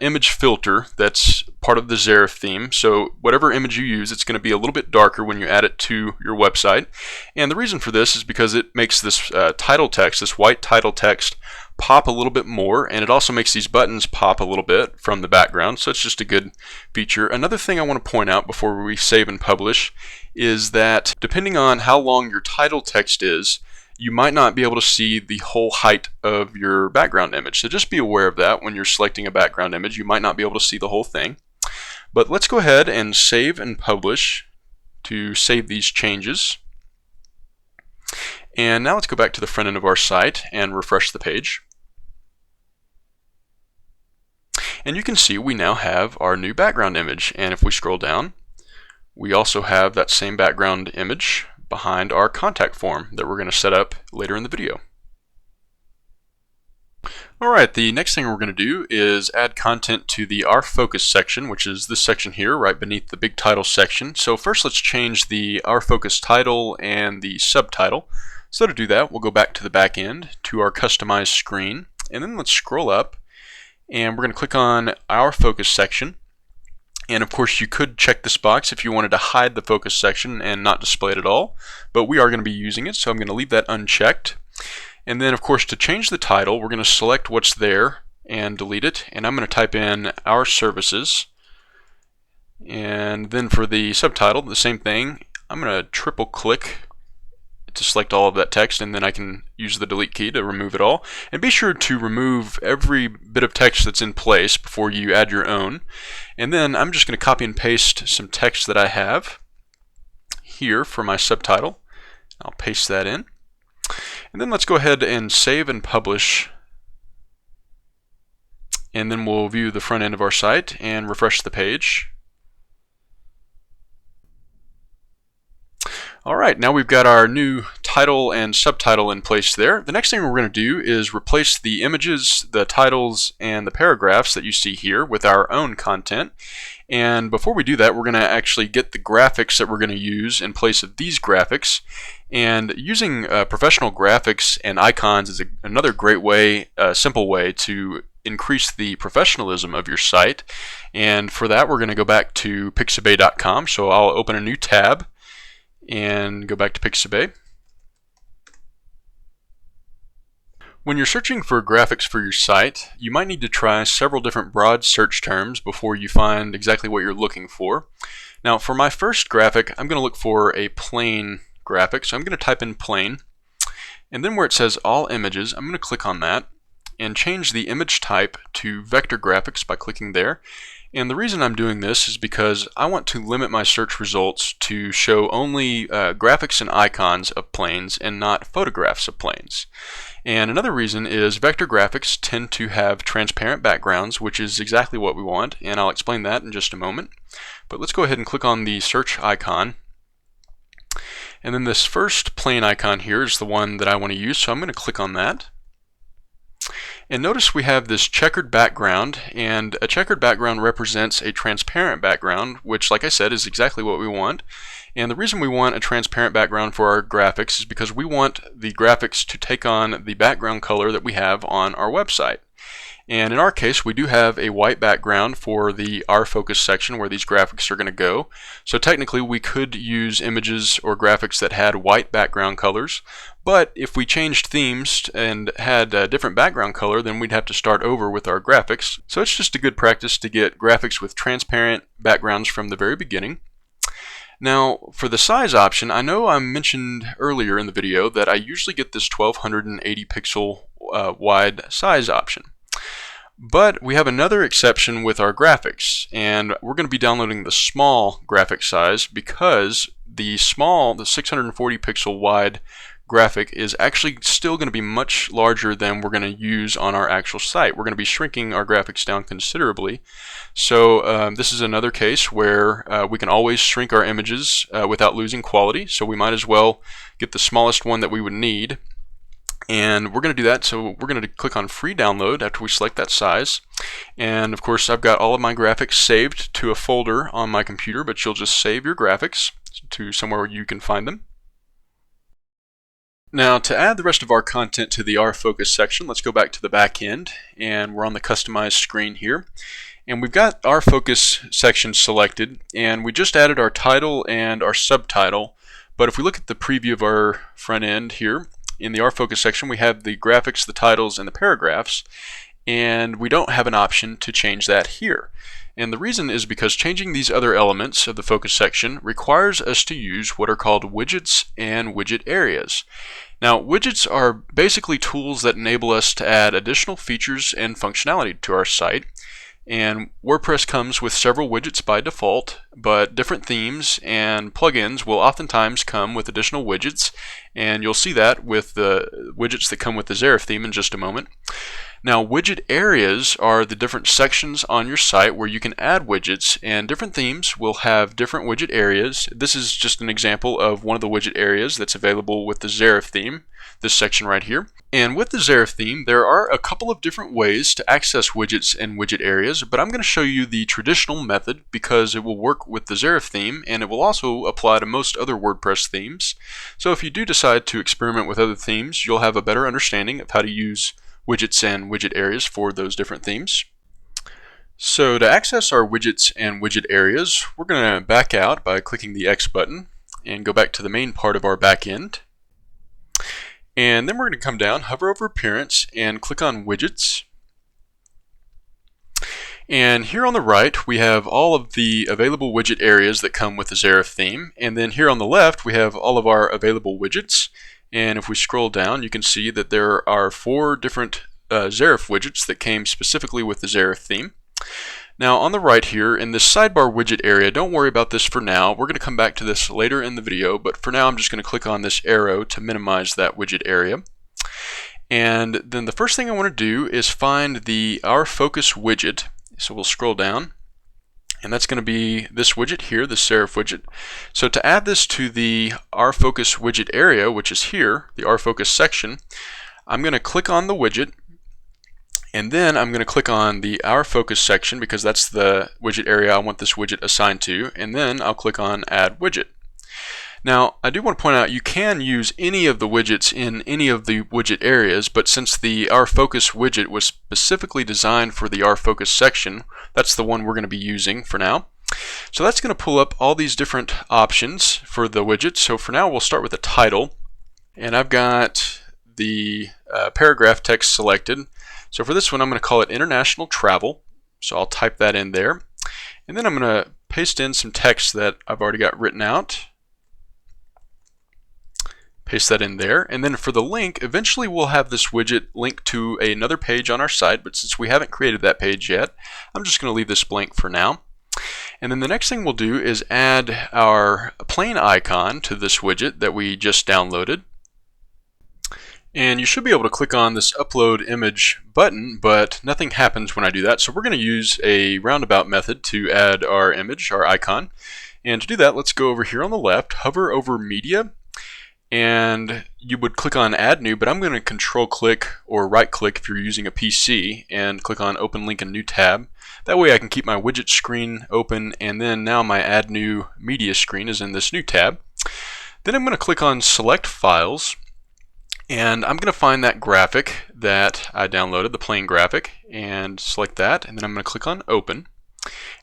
image filter that's part of the Zerif theme. So whatever image you use, it's going to be a little bit darker when you add it to your website. And the reason for this is because it makes this title text, this white title text, pop a little bit more, and it also makes these buttons pop a little bit from the background. So it's just a good feature. Another thing I want to point out before we save and publish is that depending on how long your title text is, you might not be able to see the whole height of your background image. So just be aware of that when you're selecting a background image. You might not be able to see the whole thing. But let's go ahead and save and publish to save these changes. And now let's go back to the front end of our site and refresh the page. And you can see we now have our new background image. And if we scroll down, we also have that same background image behind our contact form that we're going to set up later in the video. Alright, the next thing we're going to do is add content to the Our Focus section, which is this section here right beneath the big title section. So first let's change the Our Focus title and the subtitle. So to do that, we'll go back to the back end to our customized screen, and then let's scroll up, and we're going to click on Our Focus section. And of course you could check this box if you wanted to hide the focus section and not display it at all, but we are going to be using it, so I'm going to leave that unchecked. And then of course to change the title, we're going to select what's there and delete it, and I'm going to type in Our Services. And then for the subtitle, the same thing. I'm going to triple click to select all of that text, and then I can use the delete key to remove it all. And be sure to remove every bit of text that's in place before you add your own. And then I'm just going to copy and paste some text that I have here for my subtitle. I'll paste that in. And then let's go ahead and save and publish. And then we'll view the front end of our site and refresh the page. Alright, now we've got our new title and subtitle in place there. The next thing we're going to do is replace the images, the titles, and the paragraphs that you see here with our own content. And before we do that, we're going to actually get the graphics that we're going to use in place of these graphics. And using professional graphics and icons is another great way, simple way to increase the professionalism of your site. And for that, we're going to go back to pixabay.com. So I'll open a new tab. and go back to Pixabay. When you're searching for graphics for your site, you might need to try several different broad search terms before you find exactly what you're looking for. Now, for my first graphic, I'm going to look for a plain graphic, so I'm going to type in plain, and then where it says all images, I'm going to click on that and change the image type to vector graphics by clicking there. And the reason I'm doing this is because I want to limit my search results to show only graphics and icons of planes and not photographs of planes. And another reason is vector graphics tend to have transparent backgrounds, which is exactly what we want, and I'll explain that in just a moment. But let's go ahead and click on the search icon. And then this first plane icon here is the one that I want to use, so I'm going to click on that. And notice we have this checkered background, and a checkered background represents a transparent background, which, like I said, is exactly what we want. And the reason we want a transparent background for our graphics is because we want the graphics to take on the background color that we have on our website. And in our case, we do have a white background for the Our Focus section where these graphics are going to go. So technically we could use images or graphics that had white background colors, but if we changed themes and had a different background color, then we'd have to start over with our graphics. So it's just a good practice to get graphics with transparent backgrounds from the very beginning. Now, for the size option, I know I mentioned earlier in the video that I usually get this 1280 pixel wide size option. But we have another exception with our graphics, and we're going to be downloading the small graphic size because the 640 pixel wide graphic is actually still going to be much larger than we're going to use on our actual site. We're going to be shrinking our graphics down considerably. So this is another case where we can always shrink our images without losing quality, so we might as well get the smallest one that we would need. And we're going to do that, so we're going to click on free download after we select that size. And of course I've got all of my graphics saved to a folder on my computer, but you'll just save your graphics to somewhere where you can find them. Now, to add the rest of our content to the Our Focus section, let's go back to the back end, and we're on the customize screen here. And we've got our focus section selected, and we just added our title and our subtitle. But if we look at the preview of our front end here, in the Our Focus section we have the graphics, the titles, and the paragraphs, and we don't have an option to change that here. And the reason is because changing these other elements of the focus section requires us to use what are called widgets and widget areas. Now, widgets are basically tools that enable us to add additional features and functionality to our site. And WordPress comes with several widgets by default, but different themes and plugins will oftentimes come with additional widgets, and you'll see that with the widgets that come with the Zerif theme in just a moment. Now, widget areas are the different sections on your site where you can add widgets, and different themes will have different widget areas. This is just an example of one of the widget areas that's available with the Zerif theme, this section right here. And with the Zerif theme, there are a couple of different ways to access widgets and widget areas, but I'm going to show you the traditional method because it will work with the Zerif theme, and it will also apply to most other WordPress themes. So if you do decide to experiment with other themes, you'll have a better understanding of how to use widgets and widget areas for those different themes. So to access our widgets and widget areas, we're going to back out by clicking the X button and go back to the main part of our backend. And then we're going to come down, hover over Appearance, and click on Widgets. And here on the right, we have all of the available widget areas that come with the Zerif theme. And then here on the left, we have all of our available widgets. And if we scroll down, you can see that there are 4 different Zerif widgets that came specifically with the Zerif theme. Now on the right here, in this sidebar widget area, don't worry about this for now. We're going to come back to this later in the video, but for now I'm just going to click on this arrow to minimize that widget area. And then the first thing I want to do is find the Our Focus widget. So we'll scroll down, and that's going to be this widget here, the Zerif widget. So to add this to the Our Focus widget area, which is here, the Our Focus section, I'm going to click on the widget, and then I'm going to click on the Our Focus section because that's the widget area I want this widget assigned to, and then I'll click on Add Widget. Now, I do want to point out you can use any of the widgets in any of the widget areas, but since the Our Focus widget was specifically designed for the Our Focus section, that's the one we're going to be using for now. So that's going to pull up all these different options for the widget. So for now, we'll start with the title. And I've got the paragraph text selected. So for this one, I'm going to call it International Travel. So I'll type that in there. And then I'm going to paste in some text that I've already got written out. Paste that in there. And then for the link, eventually we'll have this widget linked to another page on our site. But since we haven't created that page yet, I'm just going to leave this blank for now. And then the next thing we'll do is add our plane icon to this widget that we just downloaded. And you should be able to click on this upload image button, but nothing happens when I do that. So we're going to use a roundabout method to add our image, our icon. And to do that, let's go over here on the left, hover over media, and you would click on add new, but I'm going to control click or right click if you're using a PC and click on open link in new tab. That way I can keep my widget screen open, and then now my add new media screen is in this new tab. Then I'm going to click on select files. And I'm going to find that graphic that I downloaded, the plain graphic, and select that. And then I'm going to click on Open.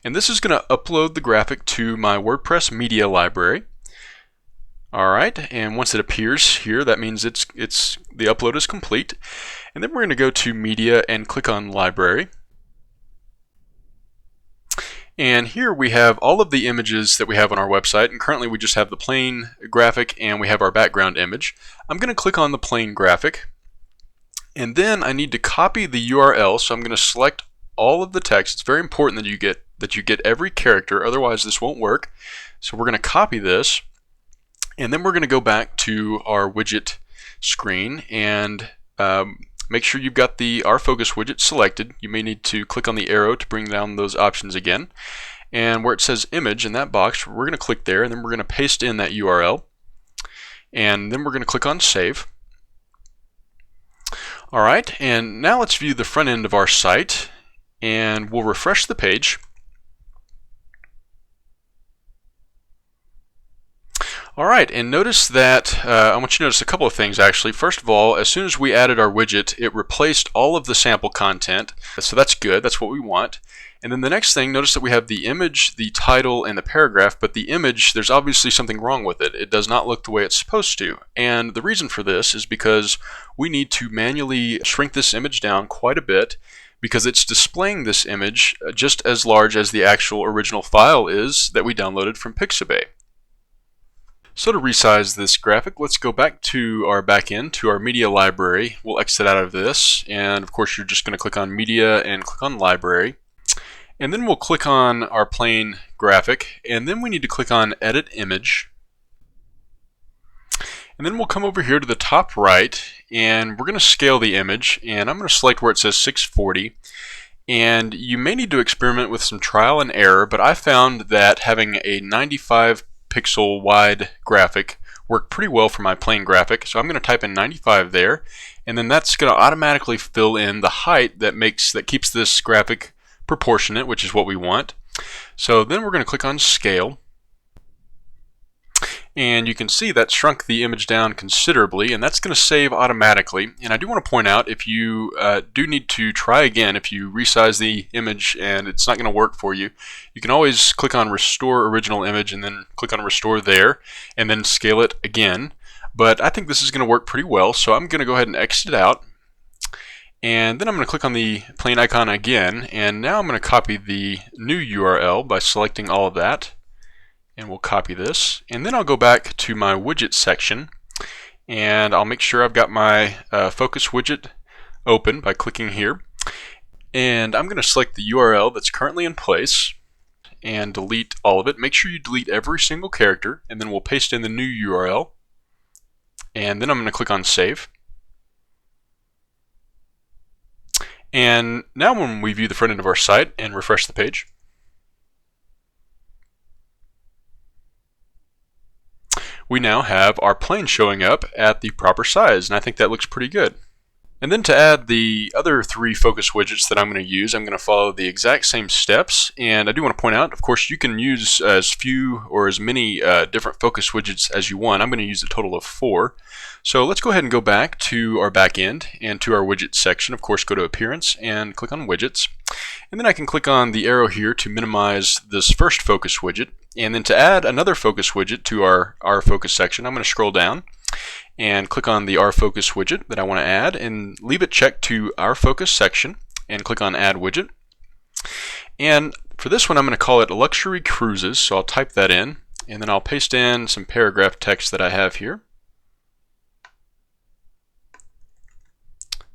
And this is going to upload the graphic to my WordPress media library. Alright, and once it appears here, that means the upload is complete. And then we're going to go to Media and click on Library. And here we have all of the images that we have on our website, and currently we just have the plain graphic and we have our background image. I'm going to click on the plain graphic, and then I need to copy the URL, so I'm going to select all of the text. It's very important that you get every character, otherwise this won't work. So we're going to copy this, and then we're going to go back to our widget screen and make sure you've got the Our Focus widget selected. You may need to click on the arrow to bring down those options again. And where it says image in that box, we're going to click there, and then we're going to paste in that URL. And then we're going to click on Save. Alright, and now let's view the front end of our site, and we'll refresh the page. Alright, and notice that, I want you to notice a couple of things actually. First of all, as soon as we added our widget, it replaced all of the sample content. So that's good, that's what we want. And then the next thing, notice that we have the image, the title, and the paragraph, but the image, there's obviously something wrong with it. It does not look the way it's supposed to. And the reason for this is because we need to manually shrink this image down quite a bit, because it's displaying this image just as large as the actual original file is that we downloaded from Pixabay. So to resize this graphic, let's go back to our backend, to our media library. We'll exit out of this, and of course you're just going to click on media and click on library. And then we'll click on our plain graphic, and then we need to click on edit image. And then we'll come over here to the top right, and we're going to scale the image, and I'm going to select where it says 640. And you may need to experiment with some trial and error, but I found that having a 95 pixel wide graphic worked pretty well for my plain graphic. So I'm going to type in 95 there, and then that's going to automatically fill in the height that keeps this graphic proportionate, which is what we want. So then we're going to click on scale, and you can see that shrunk the image down considerably, and that's going to save automatically. And I do want to point out, if you do need to try again, if you resize the image and it's not going to work for you, you can always click on restore original image and then click on restore there and then scale it again. But I think this is going to work pretty well, so I'm going to go ahead and exit out. And then I'm going to click on the plain icon again, and now I'm going to copy the new URL by selecting all of that. And we'll copy this, and then I'll go back to my widget section, and I'll make sure I've got my focus widget open by clicking here, and I'm going to select the URL that's currently in place and delete all of it. Make sure you delete every single character, and then we'll paste in the new URL, and then I'm going to click on Save. And now when we view the front end of our site and refresh the page, we now have our plane showing up at the proper size, and I think that looks pretty good. And then to add the other 3 focus widgets that I'm going to use, I'm going to follow the exact same steps. And I do want to point out, of course, you can use as few or as many different focus widgets as you want. I'm going to use a total of 4. So let's go ahead and go back to our backend and to our widgets section. Of course, go to Appearance and click on Widgets. And then I can click on the arrow here to minimize this first focus widget. And then to add another focus widget to our focus section, I'm going to scroll down and click on the Our Focus widget that I want to add and leave it checked to Our Focus section and click on Add Widget. And for this one I'm going to call it Luxury Cruises, so I'll type that in and then I'll paste in some paragraph text that I have here.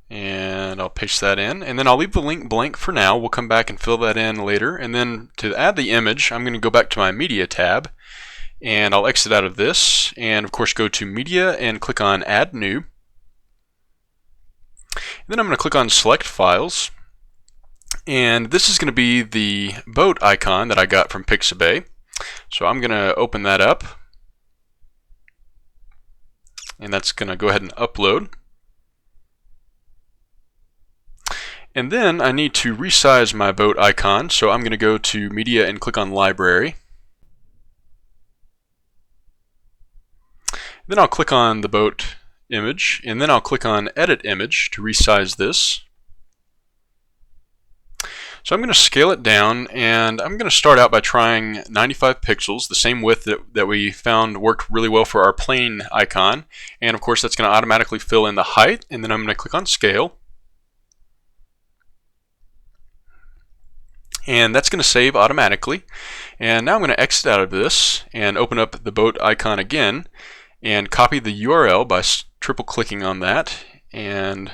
And I'll paste that in, and then I'll leave the link blank for now. We'll come back and fill that in later. And then to add the image, I'm going to go back to my Media tab, and I'll exit out of this, and of course go to Media and click on Add New. And then I'm going to click on Select Files, and this is going to be the boat icon that I got from Pixabay. So I'm going to open that up, and that's going to go ahead and upload. And then I need to resize my boat icon, so I'm going to go to Media and click on Library. Then I'll click on the boat image, and then I'll click on Edit Image to resize this. So I'm going to scale it down, and I'm going to start out by trying 95 pixels, the same width that we found worked really well for our plane icon. And of course that's going to automatically fill in the height, and then I'm going to click on Scale. And that's going to save automatically. And now I'm going to exit out of this and open up the boat icon again and copy the URL by triple clicking on that and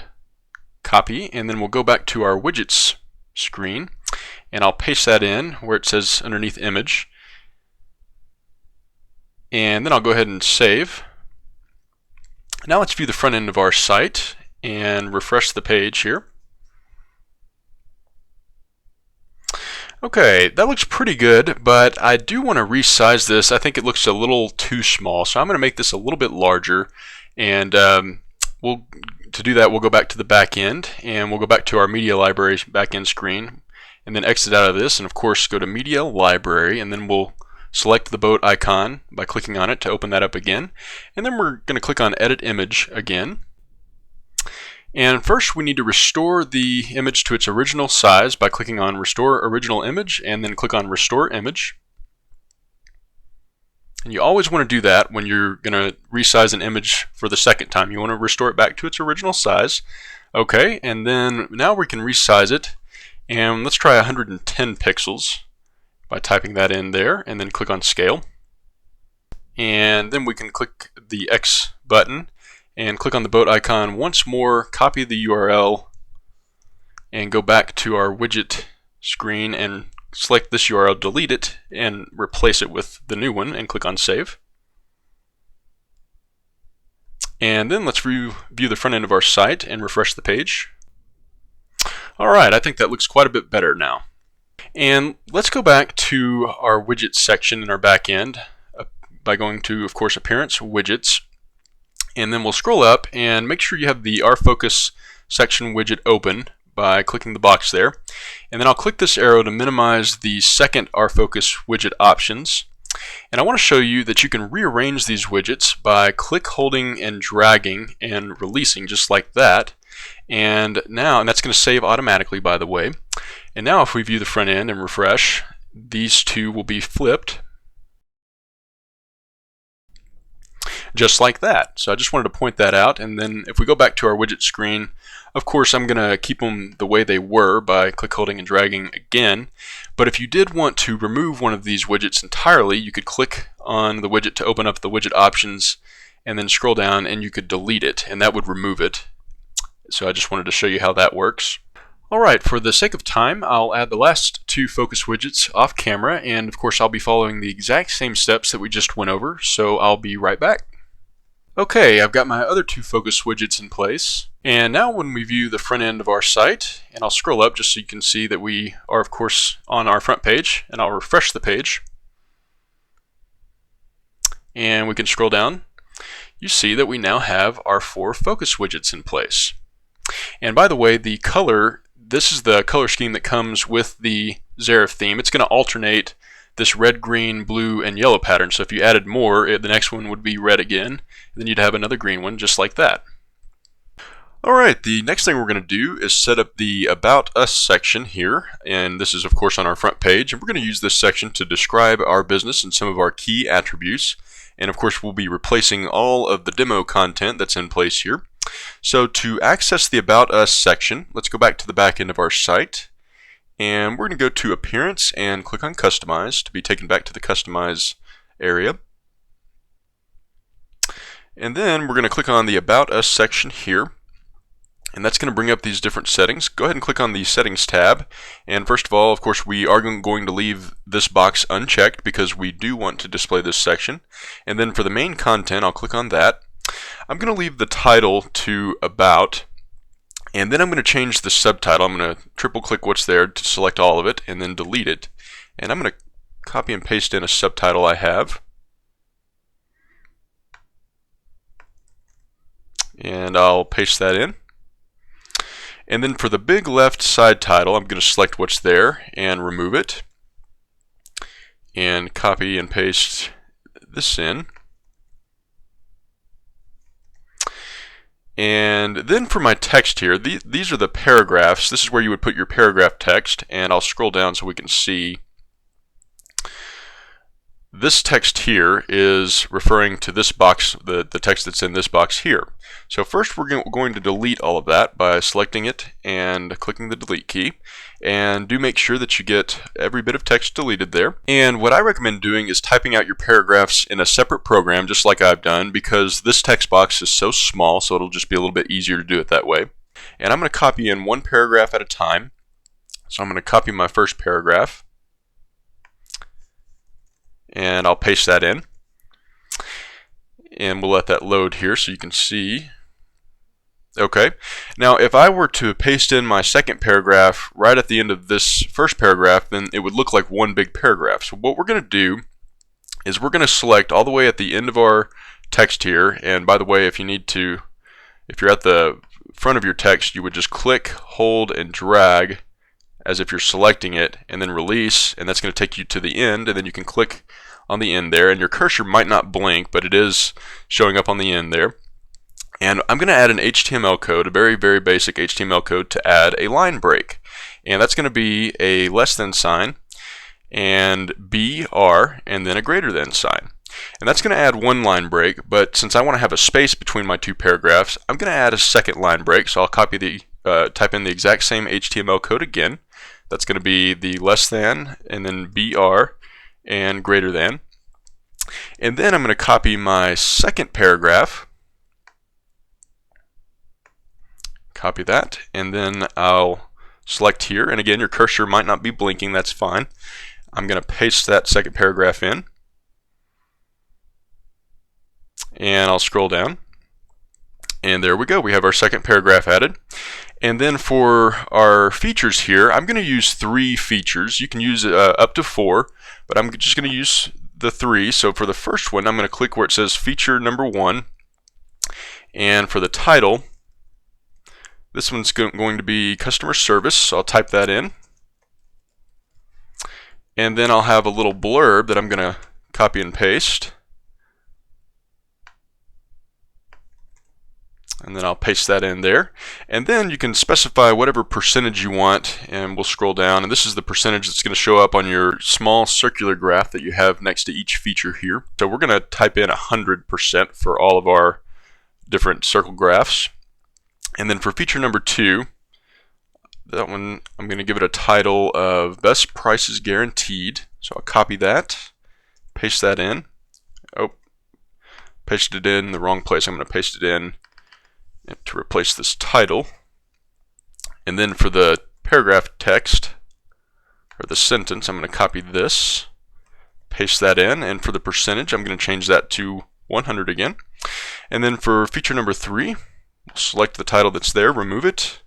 copy, and then we'll go back to our widgets screen and I'll paste that in where it says underneath image, and then I'll go ahead and save. Now let's view the front end of our site and refresh the page here. Okay, that looks pretty good, but I do want to resize this. I think it looks a little too small, so I'm going to make this a little bit larger. And to do that, we'll go back to the back end, and we'll go back to our Media Library backend screen, and then exit out of this, and of course go to Media Library, and then we'll select the boat icon by clicking on it to open that up again. And then we're going to click on Edit Image again. And first we need to restore the image to its original size by clicking on Restore Original Image and then click on Restore Image. And you always want to do that when you're going to resize an image for the second time. You want to restore it back to its original size. Okay, and then now we can resize it, and let's try 110 pixels by typing that in there and then click on Scale. And then we can click the X button and click on the boat icon once more, copy the URL, and go back to our widget screen and select this URL, delete it, and replace it with the new one, and click on Save. And then let's view the front end of our site and refresh the page. Alright, I think that looks quite a bit better now. And let's go back to our widgets section in our back end by going to, of course, Appearance, Widgets. And then we'll scroll up and make sure you have the Our Focus section widget open by clicking the box there. And then I'll click this arrow to minimize the second Our Focus widget options. And I want to show you that you can rearrange these widgets by click holding and dragging and releasing just like that. And that's going to save automatically, by the way. And now if we view the front end and refresh, these two will be flipped just like that. So I just wanted to point that out. And then if we go back to our widget screen, of course I'm going to keep them the way they were by click holding and dragging again. But if you did want to remove one of these widgets entirely, you could click on the widget to open up the widget options and then scroll down and you could delete it, and that would remove it. So I just wanted to show you how that works. Alright, for the sake of time, I'll add the last 2 focus widgets off camera, and of course I'll be following the exact same steps that we just went over, so I'll be right back. Okay, I've got my other 2 focus widgets in place, and now when we view the front end of our site, and I'll scroll up just so you can see that we are of course on our front page, and I'll refresh the page, and we can scroll down. You see that we now have our 4 focus widgets in place. And by the way, the color, this is the color scheme that comes with the Zerif theme. It's going to alternate this red, green, blue, and yellow pattern. So if you added more, the next one would be red again. And then you'd have another green one just like that. Alright, the next thing we're going to do is set up the About Us section here, and this is of course on our front page, and we're going to use this section to describe our business and some of our key attributes, and of course we'll be replacing all of the demo content that's in place here. So to access the About Us section, let's go back to the back end of our site, and we're going to go to Appearance and click on Customize to be taken back to the Customize area. And then we're going to click on the About Us section here. And that's going to bring up these different settings. Go ahead and click on the Settings tab. And first of all, of course, we are going to leave this box unchecked because we do want to display this section. And then for the main content, I'll click on that. I'm going to leave the title to About. And then I'm going to change the subtitle. I'm going to triple click what's there to select all of it and then delete it. And I'm going to copy and paste in a subtitle I have. And I'll paste that in. And then for the big left side title, I'm going to select what's there and remove it. And copy and paste this in. And then for my text here, these are the paragraphs. This is where you would put your paragraph text. And I'll scroll down so we can see. This text here is referring to this box, the text that's in this box here. So first we're going to delete all of that by selecting it and clicking the delete key. And do make sure that you get every bit of text deleted there. And what I recommend doing is typing out your paragraphs in a separate program, just like I've done, because this text box is so small, so it'll just be a little bit easier to do it that way. And I'm going to copy in one paragraph at a time. So I'm going to copy my first paragraph. And I'll paste that in. And we'll let that load here so you can see. Okay, now if I were to paste in my second paragraph right at the end of this first paragraph, then it would look like one big paragraph. So what we're going to do is we're going to select all the way at the end of our text here. And by the way, if you're at the front of your text, you would just click, hold, and drag as if you're selecting it, and then release, and that's going to take you to the end, and then you can click on the end there, and your cursor might not blink, but it is showing up on the end there. And I'm going to add an HTML code, a very, very basic HTML code to add a line break. And that's going to be a less than sign, and BR, and then a greater than sign. And that's going to add one line break, but since I want to have a space between my two paragraphs, I'm going to add a second line break. So I'll copy type in the exact same HTML code again. That's going to be the less than, and then BR, and greater than. And then I'm going to copy my second paragraph. Copy that, and then I'll select here, and again your cursor might not be blinking, that's fine. I'm going to paste that second paragraph in, and I'll scroll down, and there we go, we have our second paragraph added. And then for our features here, I'm going to use 3 features. You can use up to 4, but I'm just going to use the 3. So for the first one, I'm going to click where it says feature number 1, and for the title, this one's going to be customer service, so I'll type that in. And then I'll have a little blurb that I'm going to copy and paste. And then I'll paste that in there. And then you can specify whatever percentage you want, and we'll scroll down. And this is the percentage that's going to show up on your small circular graph that you have next to each feature here. So we're going to type in 100% for all of our different circle graphs. And then for feature number 2, that one I'm going to give it a title of Best Prices Guaranteed. So I'll copy that, paste that in. Oh, pasted it in the wrong place. I'm going to paste it in to replace this title. And then for the paragraph text, or the sentence, I'm going to copy this, paste that in, and for the percentage, I'm going to change that to 100 again. And then for feature number 3, we'll select the title that's there, remove it,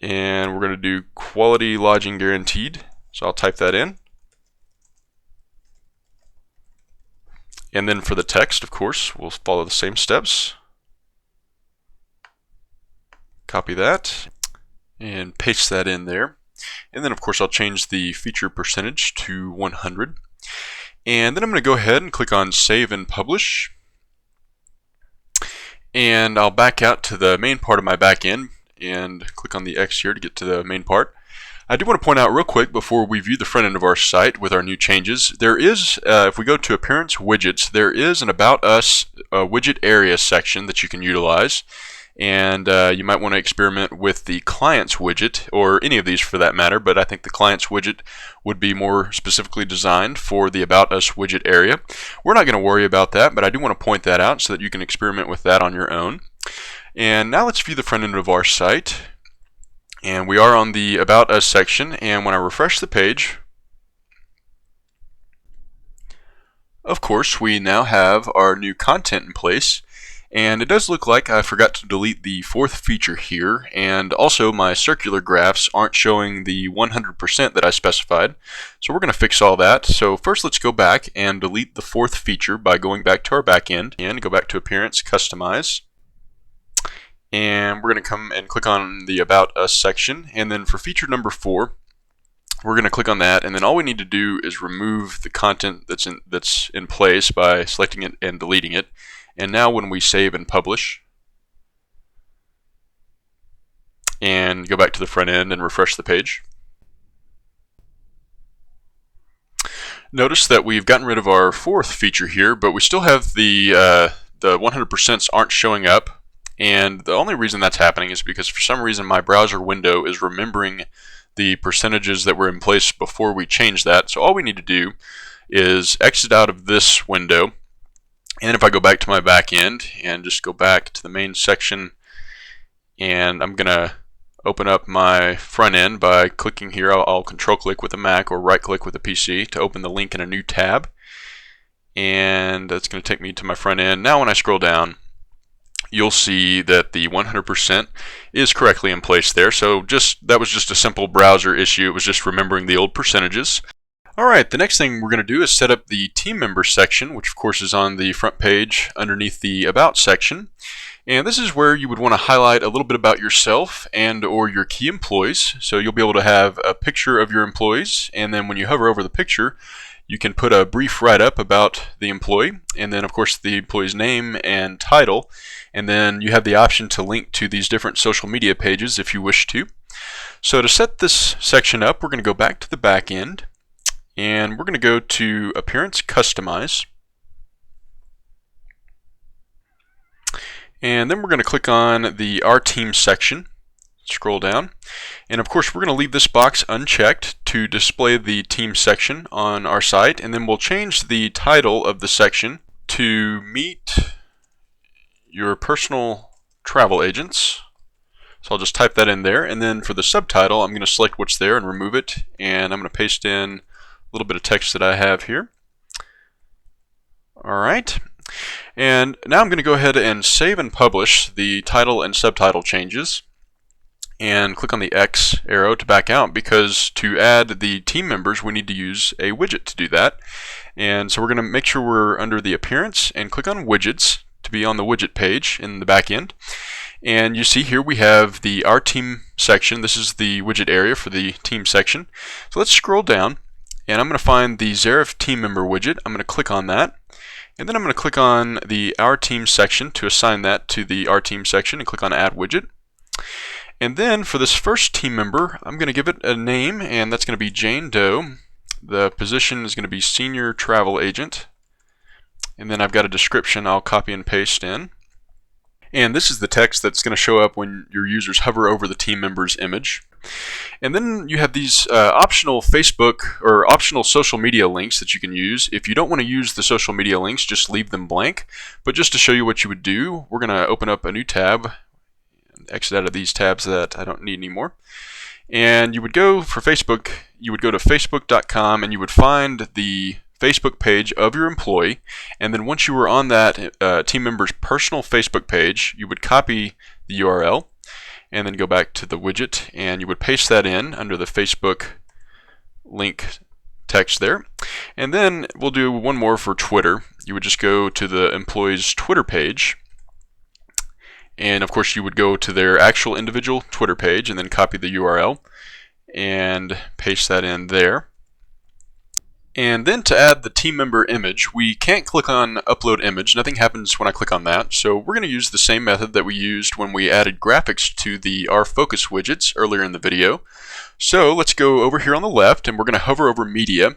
and we're going to do Quality Lodging Guaranteed. So I'll type that in. And then for the text, of course, we'll follow the same steps. Copy that and paste that in there. And then of course I'll change the feature percentage to 100. And then I'm going to go ahead and click on Save and Publish. And I'll back out to the main part of my backend and click on the X here to get to the main part. I do want to point out real quick before we view the front end of our site with our new changes, there is, if we go to Appearance Widgets, there is an About Us widget area section that you can utilize. And you might want to experiment with the Clients widget, or any of these for that matter, but I think the Clients widget would be more specifically designed for the About Us widget area. We're not going to worry about that, but I do want to point that out so that you can experiment with that on your own. And now let's view the front end of our site. And we are on the About Us section, and when I refresh the page, of course, we now have our new content in place. And it does look like I forgot to delete the fourth feature here, and also my circular graphs aren't showing the 100% that I specified. So we're going to fix all that. So first let's go back and delete the fourth feature by going back to our backend and go back to Appearance, Customize. And we're going to come and click on the About Us section, and then for feature number 4, we're going to click on that, and then all we need to do is remove the content that's in place by selecting it and deleting it. And now when we save and publish and go back to the front end and refresh the page, notice that we've gotten rid of our fourth feature here, but we still have the 100% aren't showing up. And the only reason that's happening is because for some reason my browser window is remembering the percentages that were in place before we changed that. So all we need to do is exit out of this window. And if I go back to my back end and just go back to the main section, and I'm going to open up my front end by clicking here. I'll control click with a Mac or right click with a PC to open the link in a new tab. And that's going to take me to my front end. Now when I scroll down, you'll see that the 100% is correctly in place there. So that was just a simple browser issue. It was just remembering the old percentages. Alright, the next thing we're going to do is set up the team member section, which of course is on the front page underneath the About section. And this is where you would want to highlight a little bit about yourself and or your key employees. So you'll be able to have a picture of your employees, and then when you hover over the picture, you can put a brief write-up about the employee, and then of course the employee's name and title, and then you have the option to link to these different social media pages if you wish to. So to set this section up, we're going to go back to the back end, and we're going to go to Appearance, Customize, and then we're going to click on the Our Team section. Scroll down, and of course we're going to leave this box unchecked to display the team section on our site, and then we'll change the title of the section to Meet Your Personal Travel Agents. So I'll just type that in there, and then for the subtitle I'm going to select what's there and remove it, and I'm going to paste in a little bit of text that I have here. Alright, and now I'm going to go ahead and save and publish the title and subtitle changes, and click on the X arrow to back out, because to add the team members we need to use a widget to do that. And so we're going to make sure we're under the Appearance and click on Widgets to be on the widget page in the back end. And you see here we have the Our Team section. This is the widget area for the team section. So let's scroll down, and I'm going to find the Zerif team member widget. I'm going to click on that, and then I'm going to click on the Our Team section to assign that to the Our Team section and click on Add Widget. And then for this first team member, I'm going to give it a name, and that's going to be Jane Doe. The position is going to be Senior Travel Agent. And then I've got a description I'll copy and paste in. And this is the text that's going to show up when your users hover over the team member's image. And then you have these optional Facebook or optional social media links that you can use. If you don't want to use the social media links, just leave them blank. But just to show you what you would do, we're going to open up a new tab. Exit out of these tabs that I don't need anymore. And you would go for Facebook, you would go to facebook.com and you would find the Facebook page of your employee, and then once you were on that team member's personal Facebook page, you would copy the URL and then go back to the widget and you would paste that in under the Facebook link text there. And then we'll do one more for Twitter. You would just go to the employee's Twitter page, And of course you would go to their actual individual Twitter page and then copy the URL and paste that in there. And then to add the team member image, we can't click on upload image. Nothing happens when I click on that. So we're going to use the same method that we used when we added graphics to the our focus widgets earlier in the video. So let's go over here on the left, and we're going to hover over media.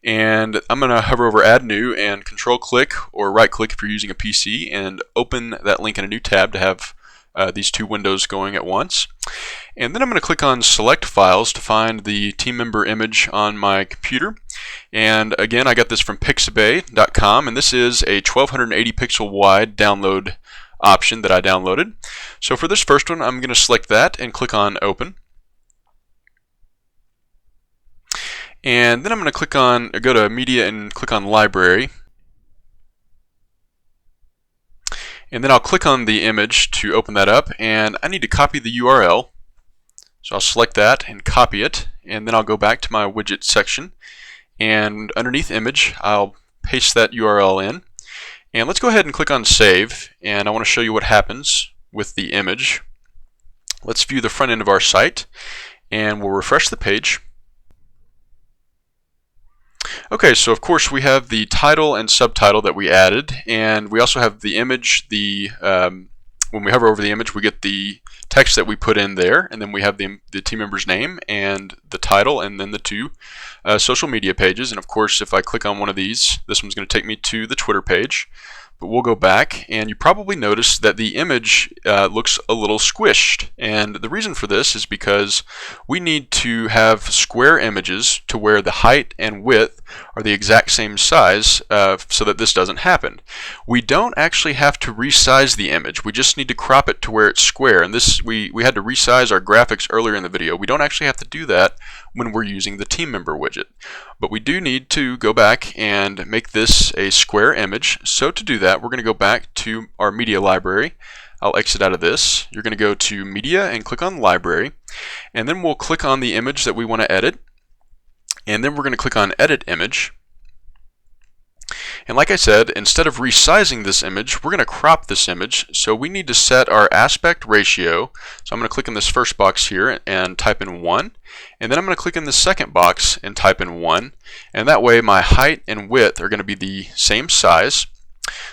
And I'm going to hover over add new and control click or right click if you're using a PC and open that link in a new tab to have these two windows going at once. And then I'm going to click on select files to find the team member image on my computer. And again, I got this from pixabay.com, and this is a 1280 pixel wide download option that I downloaded. So for this first one, I'm going to select that and click on open. And then I'm going to go to media and click on library. And then I'll click on the image to open that up, and I need to copy the URL. So I'll select that and copy it, and then I'll go back to my widget section, and underneath image I'll paste that URL in. And let's go ahead and click on save, and I want to show you what happens with the image. Let's view the front end of our site, and we'll refresh the page. Okay, so of course we have the title and subtitle that we added, and we also have the image. When we hover over the image, we get the text that we put in there, and then we have the team member's name and the title, and then the two social media pages. And of course, if I click on one of these, this one's going to take me to the Twitter page. But we'll go back, and you probably notice that the image looks a little squished. And the reason for this is because we need to have square images to where the height and width are the exact same size so that this doesn't happen. We don't actually have to resize the image. We just need to crop it to where it's square. And this we had to resize our graphics earlier in the video. We don't actually have to do that when we're using the team member widget. But we do need to go back and make this a square image. So to do that, we're going to go back to our media library. I'll exit out of this. You're going to go to media and click on library, and then we'll click on the image that we want to edit, and then we're going to click on edit image. And like I said, instead of resizing this image, we're going to crop this image. So we need to set our aspect ratio. So I'm going to click in this first box here and type in 1. And then I'm going to click in the second box and type in 1. And that way my height and width are going to be the same size.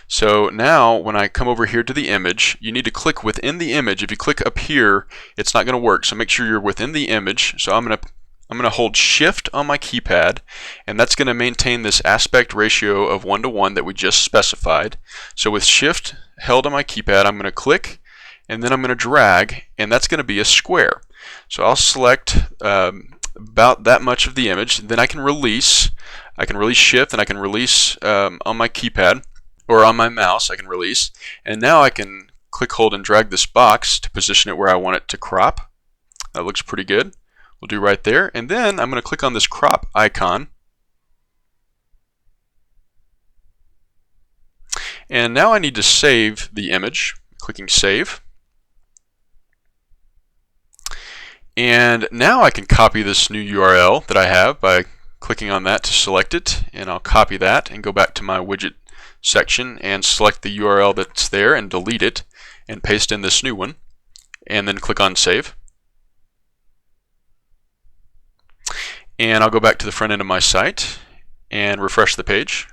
So now when I come over here to the image, you need to click within the image. If you click up here, it's not going to work. So make sure you're within the image. So I'm going to hold shift on my keypad, and that's going to maintain this aspect ratio of 1:1 that we just specified. So with shift held on my keypad, I'm going to click, and then I'm going to drag, and that's going to be a square. So I'll select about that much of the image. Then I can release shift, and I can release on my keypad or on my mouse. I can release, and now I can click, hold, and drag this box to position it where I want it to crop. That looks pretty good. We'll do right there, and then I'm going to click on this crop icon, and now I need to save the image. Clicking save, and now I can copy this new URL that I have by clicking on that to select it, and I'll copy that and go back to my widget section and select the URL that's there and delete it and paste in this new one, and then click on save. And I'll go back to the front end of my site and refresh the page.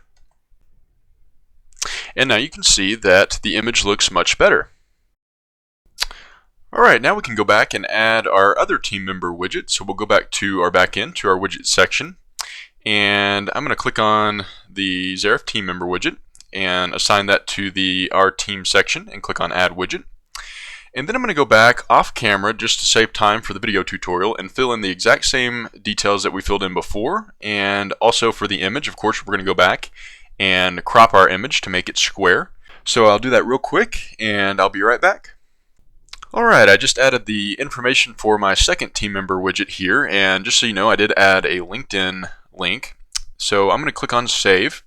And now you can see that the image looks much better. Alright, now we can go back and add our other team member widget. So we'll go back to our backend, to our widget section. And I'm going to click on the Zerif team member widget and assign that to our team section and click on add widget. And then I'm going to go back off camera just to save time for the video tutorial and fill in the exact same details that we filled in before. And also for the image, of course, we're going to go back and crop our image to make it square. So I'll do that real quick and I'll be right back. Alright, I just added the information for my second team member widget here, and just so you know, I did add a LinkedIn link. So I'm going to click on save.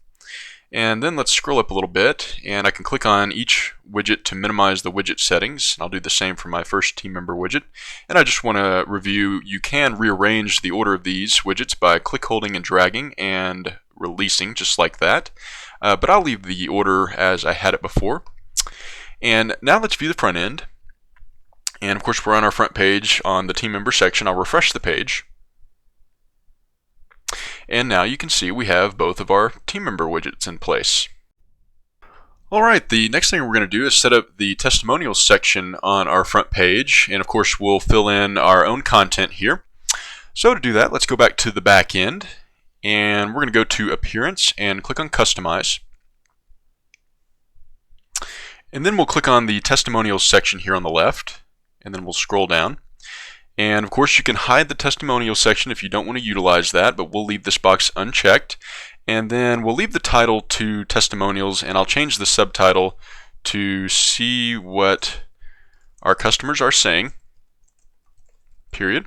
And then let's scroll up a little bit, and I can click on each widget to minimize the widget settings. I'll do the same for my first team member widget. And I just want to review, you can rearrange the order of these widgets by click, holding, and dragging and releasing, just like that. But I'll leave the order as I had it before. And now let's view the front end. And of course we're on our front page on the team member section. I'll refresh the page. And now you can see we have both of our team member widgets in place. Alright, the next thing we're going to do is set up the testimonials section on our front page, and of course we'll fill in our own content here. So to do that, let's go back to the back end, and we're going to go to Appearance and click on Customize. And then we'll click on the testimonials section here on the left, and then we'll scroll down. And of course you can hide the testimonial section if you don't want to utilize that, but we'll leave this box unchecked. And then we'll leave the title to testimonials, and I'll change the subtitle to See What Our Customers Are Saying, period.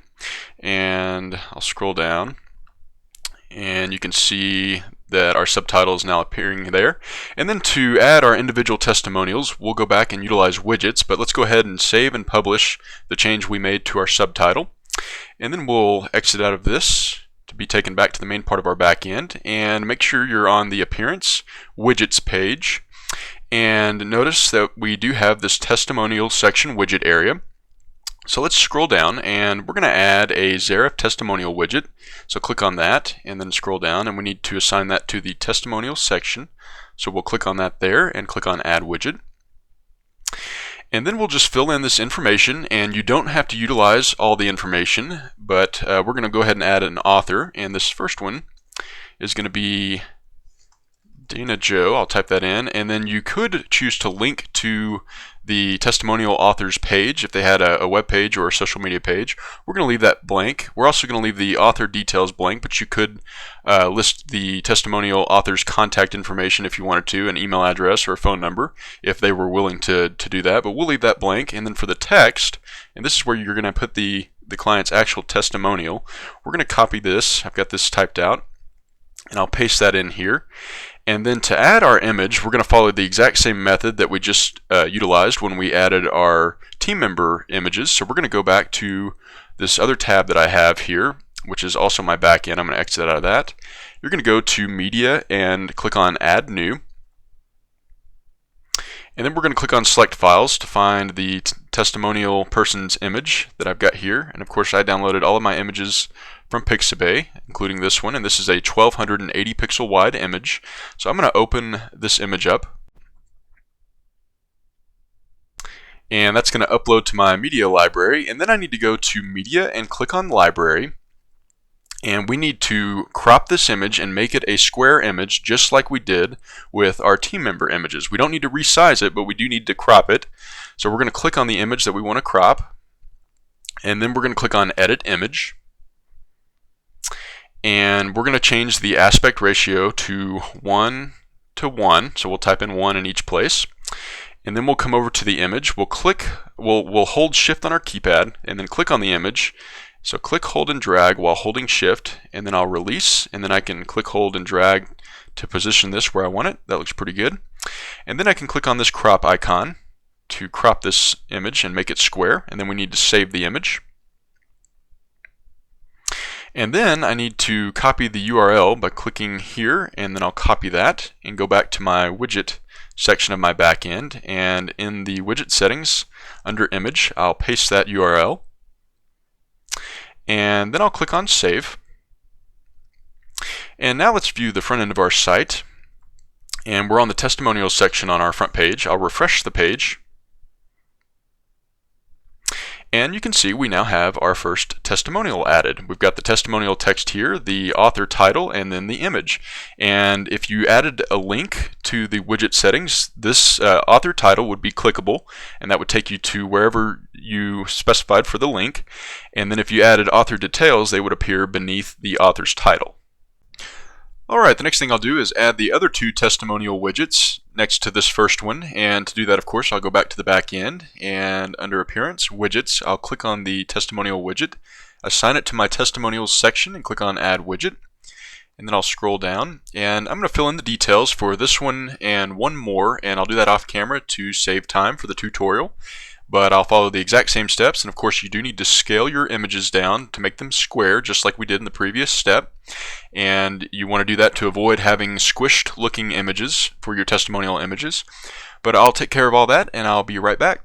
And I'll scroll down, and you can see that our subtitle is now appearing there. And then to add our individual testimonials, we'll go back and utilize widgets, but let's go ahead and save and publish the change we made to our subtitle. And then we'll exit out of this to be taken back to the main part of our back end, and make sure you're on the Appearance Widgets page. And notice that we do have this testimonial section widget area. So let's scroll down, and we're going to add a Zerif testimonial widget. So click on that and then scroll down, and we need to assign that to the testimonial section. So we'll click on that there and click on Add Widget. And then we'll just fill in this information, and you don't have to utilize all the information, but we're going to go ahead and add an author, and this first one is going to be Dana Joe. I'll type that in, and then you could choose to link to the testimonial author's page if they had a web page or a social media page. We're going to leave that blank. We're also going to leave the author details blank, but you could list the testimonial author's contact information if you wanted to, an email address or a phone number if they were willing to do that, but we'll leave that blank. And then for the text, and this is where you're going to put the client's actual testimonial, we're going to copy this. I've got this typed out, and I'll paste that in here. And then to add our image, we're going to follow the exact same method that we just utilized when we added our team member images. So we're going to go back to this other tab that I have here, which is also my backend. I'm going to exit out of that. You're going to go to Media and click on Add New. And then we're going to click on Select Files to find the testimonial person's image that I've got here. And of course I downloaded all of my images from Pixabay, including this one, and this is a 1280 pixel wide image. So I'm going to open this image up, and that's going to upload to my media library. And then I need to go to Media and click on Library, and we need to crop this image and make it a square image just like we did with our team member images. We don't need to resize it, but we do need to crop it. So we're going to click on the image that we want to crop, and then we're going to click on Edit Image. And we're going to change the aspect ratio to 1:1, so we'll type in 1 in each place. And then we'll come over to the image. We'll hold Shift on our keypad and then click on the image. So click, hold, and drag while holding Shift, and then I'll release, and then I can click, hold, and drag to position this where I want it. That looks pretty good. And then I can click on this crop icon to crop this image and make it square, and then we need to save the image. And then I need to copy the URL by clicking here, and then I'll copy that and go back to my widget section of my backend, and in the widget settings under image I'll paste that URL, and then I'll click on Save. And now let's view the front end of our site, and we're on the testimonials section on our front page. I'll refresh the page, and you can see we now have our first testimonial added. We've got the testimonial text here, the author title, and then the image. And if you added a link to the widget settings, this author title would be clickable, and that would take you to wherever you specified for the link. And then if you added author details, they would appear beneath the author's title. Alright, the next thing I'll do is add the other two testimonial widgets next to this first one, and to do that, of course, I'll go back to the back end, and under Appearance, Widgets, I'll click on the testimonial widget, assign it to my testimonials section, and click on Add Widget, and then I'll scroll down, and I'm going to fill in the details for this one and one more, and I'll do that off camera to save time for the tutorial. But I'll follow the exact same steps, and of course you do need to scale your images down to make them square, just like we did in the previous step. And you want to do that to avoid having squished looking images for your testimonial images. But I'll take care of all that and I'll be right back.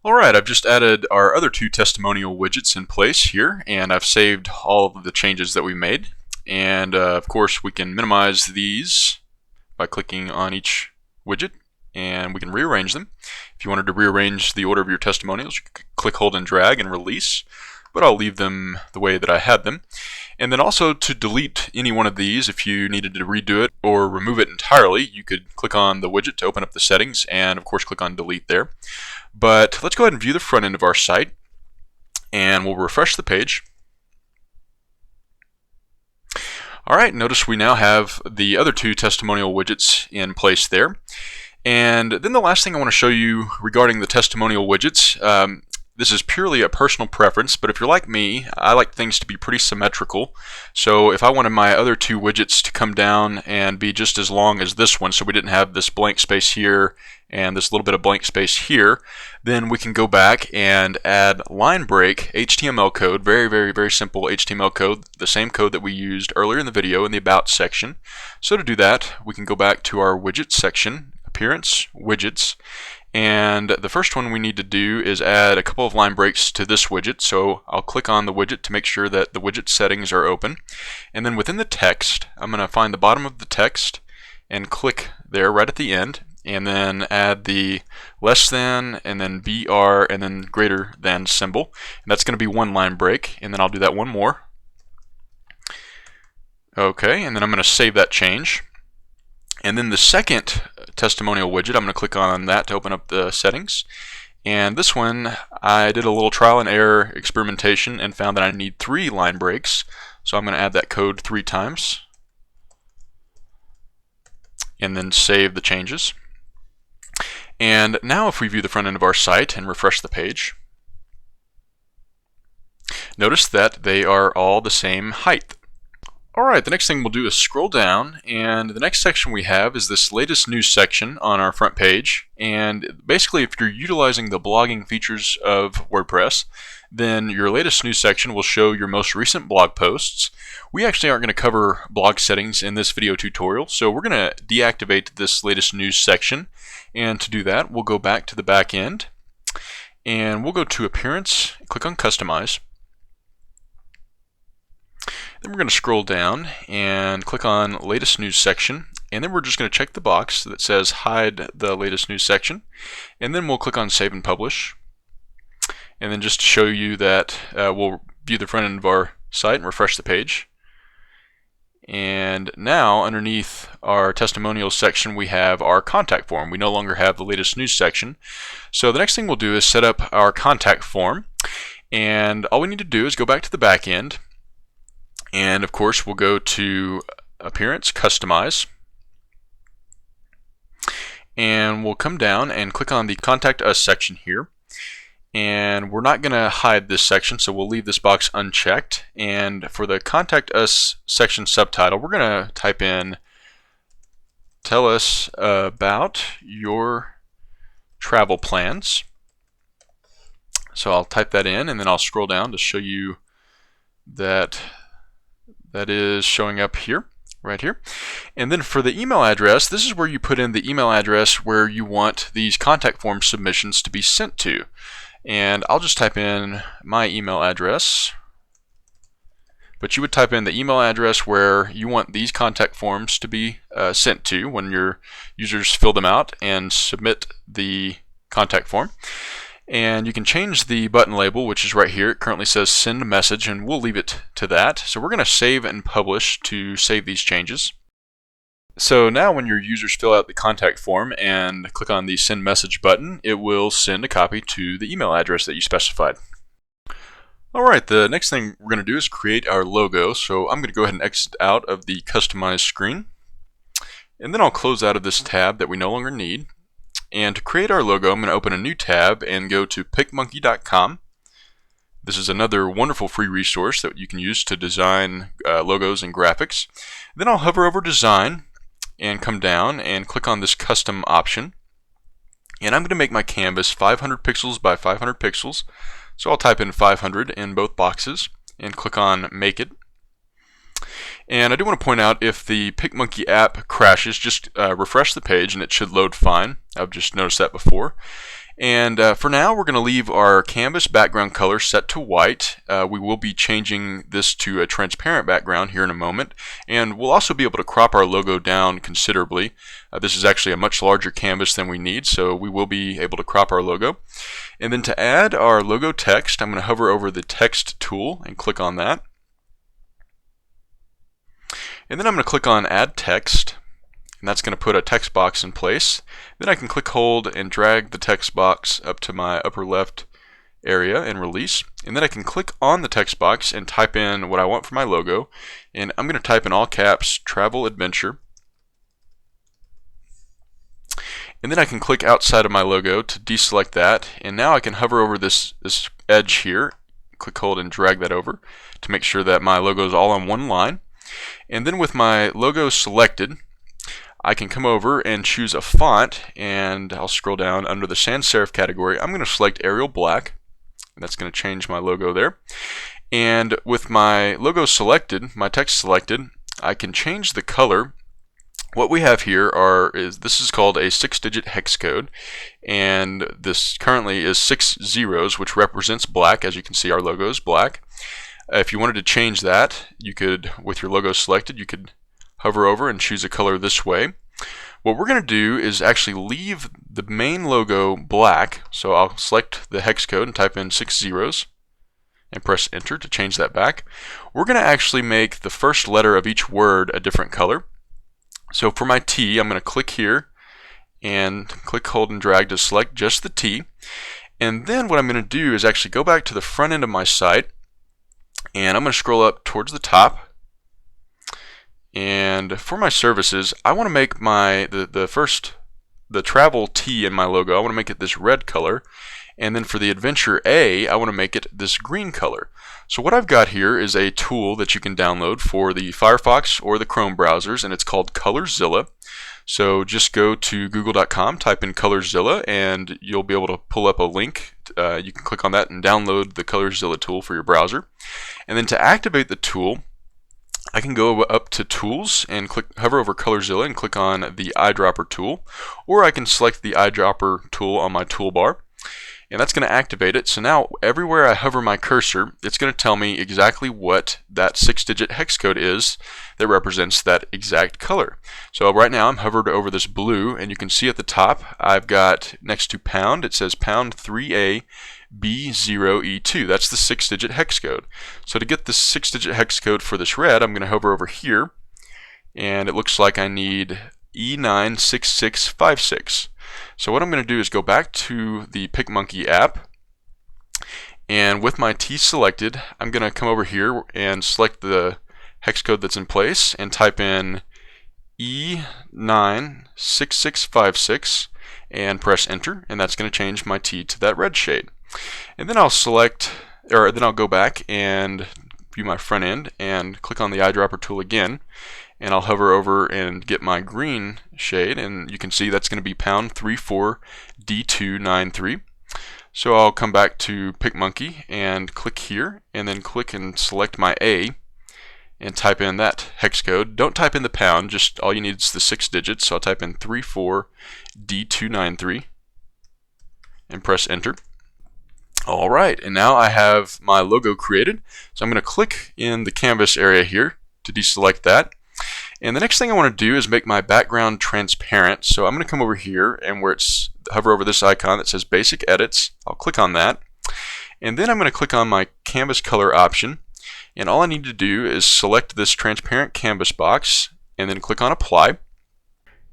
Alright, I've just added our other two testimonial widgets in place here, and I've saved all of the changes that we made. And of course we can minimize these by clicking on each widget, and we can rearrange them. If you wanted to rearrange the order of your testimonials, you could click, hold, and drag and release, but I'll leave them the way that I had them. And then also to delete any one of these, if you needed to redo it or remove it entirely, you could click on the widget to open up the settings and of course click on delete there. But let's go ahead and view the front end of our site, and we'll refresh the page. Alright, notice we now have the other two testimonial widgets in place there. And then the last thing I want to show you regarding the testimonial widgets, this is purely a personal preference, but if you're like me, I like things to be pretty symmetrical. So if I wanted my other two widgets to come down and be just as long as this one, so we didn't have this blank space here and this little bit of blank space here, then we can go back and add line break HTML code, very simple HTML code, the same code that we used earlier in the video in the About section. So to do that, we can go back to our widget section, Appearance, Widgets, and the first one we need to do is add a couple of line breaks to this widget. So I'll click on the widget to make sure that the widget settings are open. And then within the text, I'm going to find the bottom of the text and click there right at the end, and then add the less than, and then BR, and then greater than symbol. And that's going to be one line break, and then I'll do that one more. Okay, and then I'm going to save that change. And then the second testimonial widget, I'm going to click on that to open up the settings. And this one, I did a little trial and error experimentation and found that I need 3 line breaks. So I'm going to add that code 3 times. And then save the changes. And now if we view the front end of our site and refresh the page, notice that they are all the same height. Alright, the next thing we'll do is scroll down, and the next section we have is this latest news section on our front page. And basically, if you're utilizing the blogging features of WordPress, then your latest news section will show your most recent blog posts. We actually aren't going to cover blog settings in this video tutorial, so we're going to deactivate this latest news section. And to do that, we'll go back to the back end, and we'll go to Appearance, click on Customize. Then we're going to scroll down and click on Latest News Section, and then we're just going to check the box that says Hide the Latest News Section, and then we'll click on Save and Publish. And then just to show you that we'll view the front end of our site and refresh the page. And now underneath our testimonials section we have our contact form. We no longer have the latest news section. So the next thing we'll do is set up our contact form, and all we need to do is go back to the back end. And of course we'll go to Appearance, Customize, and we'll come down and click on the Contact Us section here. And we're not going to hide this section, so we'll leave this box unchecked. And for the Contact Us section subtitle, we're going to type in, tell us about your travel plans. So I'll type that in, and then I'll scroll down to show you that that is showing up here, right here. And then for the email address, this is where you put in the email address where you want these contact form submissions to be sent to. And I'll just type in my email address, but you would type in the email address where you want these contact forms to be sent to when your users fill them out and submit the contact form. And you can change the button label, which is right here. It currently says send a message, and we'll leave it to that. So we're going to save and publish to save these changes. So now when your users fill out the contact form and click on the send message button, it will send a copy to the email address that you specified. Alright, the next thing we're going to do is create our logo. So I'm going to go ahead and exit out of the customize screen. And then I'll close out of this tab that we no longer need. And to create our logo, I'm going to open a new tab and go to picmonkey.com. This is another wonderful free resource that you can use to design logos and graphics. Then I'll hover over Design and come down and click on this Custom option. And I'm going to make my canvas 500 pixels by 500 pixels. So I'll type in 500 in both boxes and click on Make It. And I do want to point out, if the PicMonkey app crashes, just refresh the page and it should load fine. I've just noticed that before. And for now, we're going to leave our canvas background color set to white. We will be changing this to a transparent background here in a moment. And we'll also be able to crop our logo down considerably. This is actually a much larger canvas than we need, so we will be able to crop our logo. And then to add our logo text, I'm going to hover over the text tool and click on that. And then I'm going to click on Add Text, and that's going to put a text box in place. Then I can click, hold, and drag the text box up to my upper left area and release. And then I can click on the text box and type in what I want for my logo. And I'm going to type in all caps, Travel Adventure. And then I can click outside of my logo to deselect that. And now I can hover over this edge here, click, hold, and drag that over to make sure that my logo is all on one line. And then with my logo selected, I can come over and choose a font, and I'll scroll down under the sans serif category. I'm going to select Arial Black, and that's going to change my logo there. And with my logo selected, my text selected, I can change the color. What we have here this is called a 6-digit hex code, and this currently is 6 zeros, which represents black. As you can see, our logo is black. If you wanted to change that, you could, with your logo selected, you could hover over and choose a color this way. What we're going to do is actually leave the main logo black. So I'll select the hex code and type in 6 zeros and press enter to change that back. We're going to actually make the first letter of each word a different color. So for my T, I'm going to click here and click, hold, and drag to select just the T. And then what I'm going to do is actually go back to the front end of my site, and I'm going to scroll up towards the top. And for my services, I want to make the travel T in my logo, I want to make it this red color. And then for the adventure A, I want to make it this green color. So what I've got here is a tool that you can download for the Firefox or the Chrome browsers, and it's called Colorzilla. So just go to google.com, type in Colorzilla, and you'll be able to pull up a link. You can click on that and download the Colorzilla tool for your browser. And then to activate the tool, I can go up to Tools and hover over Colorzilla and click on the eyedropper tool, or I can select the eyedropper tool on my toolbar, and that's going to activate it. So now everywhere I hover my cursor, it's going to tell me exactly what that 6-digit hex code is that represents that exact color. So right now I'm hovered over this blue, and you can see at the top I've got next to pound, it says pound 3A B0E2. That's the 6-digit hex code. So to get the 6-digit hex code for this red, I'm going to hover over here, and it looks like I need E96656. So what I'm going to do is go back to the PicMonkey app, and with my T selected, I'm going to come over here and select the hex code that's in place and type in E96656 and press enter, and that's going to change my T to that red shade. And then I'll go back and view my front end and click on the eyedropper tool again, and I'll hover over and get my green shade, and you can see that's going to be pound 34D293. So I'll come back to PicMonkey and click here, and then click and select my A and type in that hex code. Don't type in the pound, just all you need is the 6 digits. So I'll type in 34D293 and press enter. Alright, and now I have my logo created. So I'm going to click in the canvas area here to deselect that. And the next thing I want to do is make my background transparent. So I'm going to come over here, and hover over this icon that says Basic Edits. I'll click on that. And then I'm going to click on my canvas color option. And all I need to do is select this transparent canvas box and then click on Apply.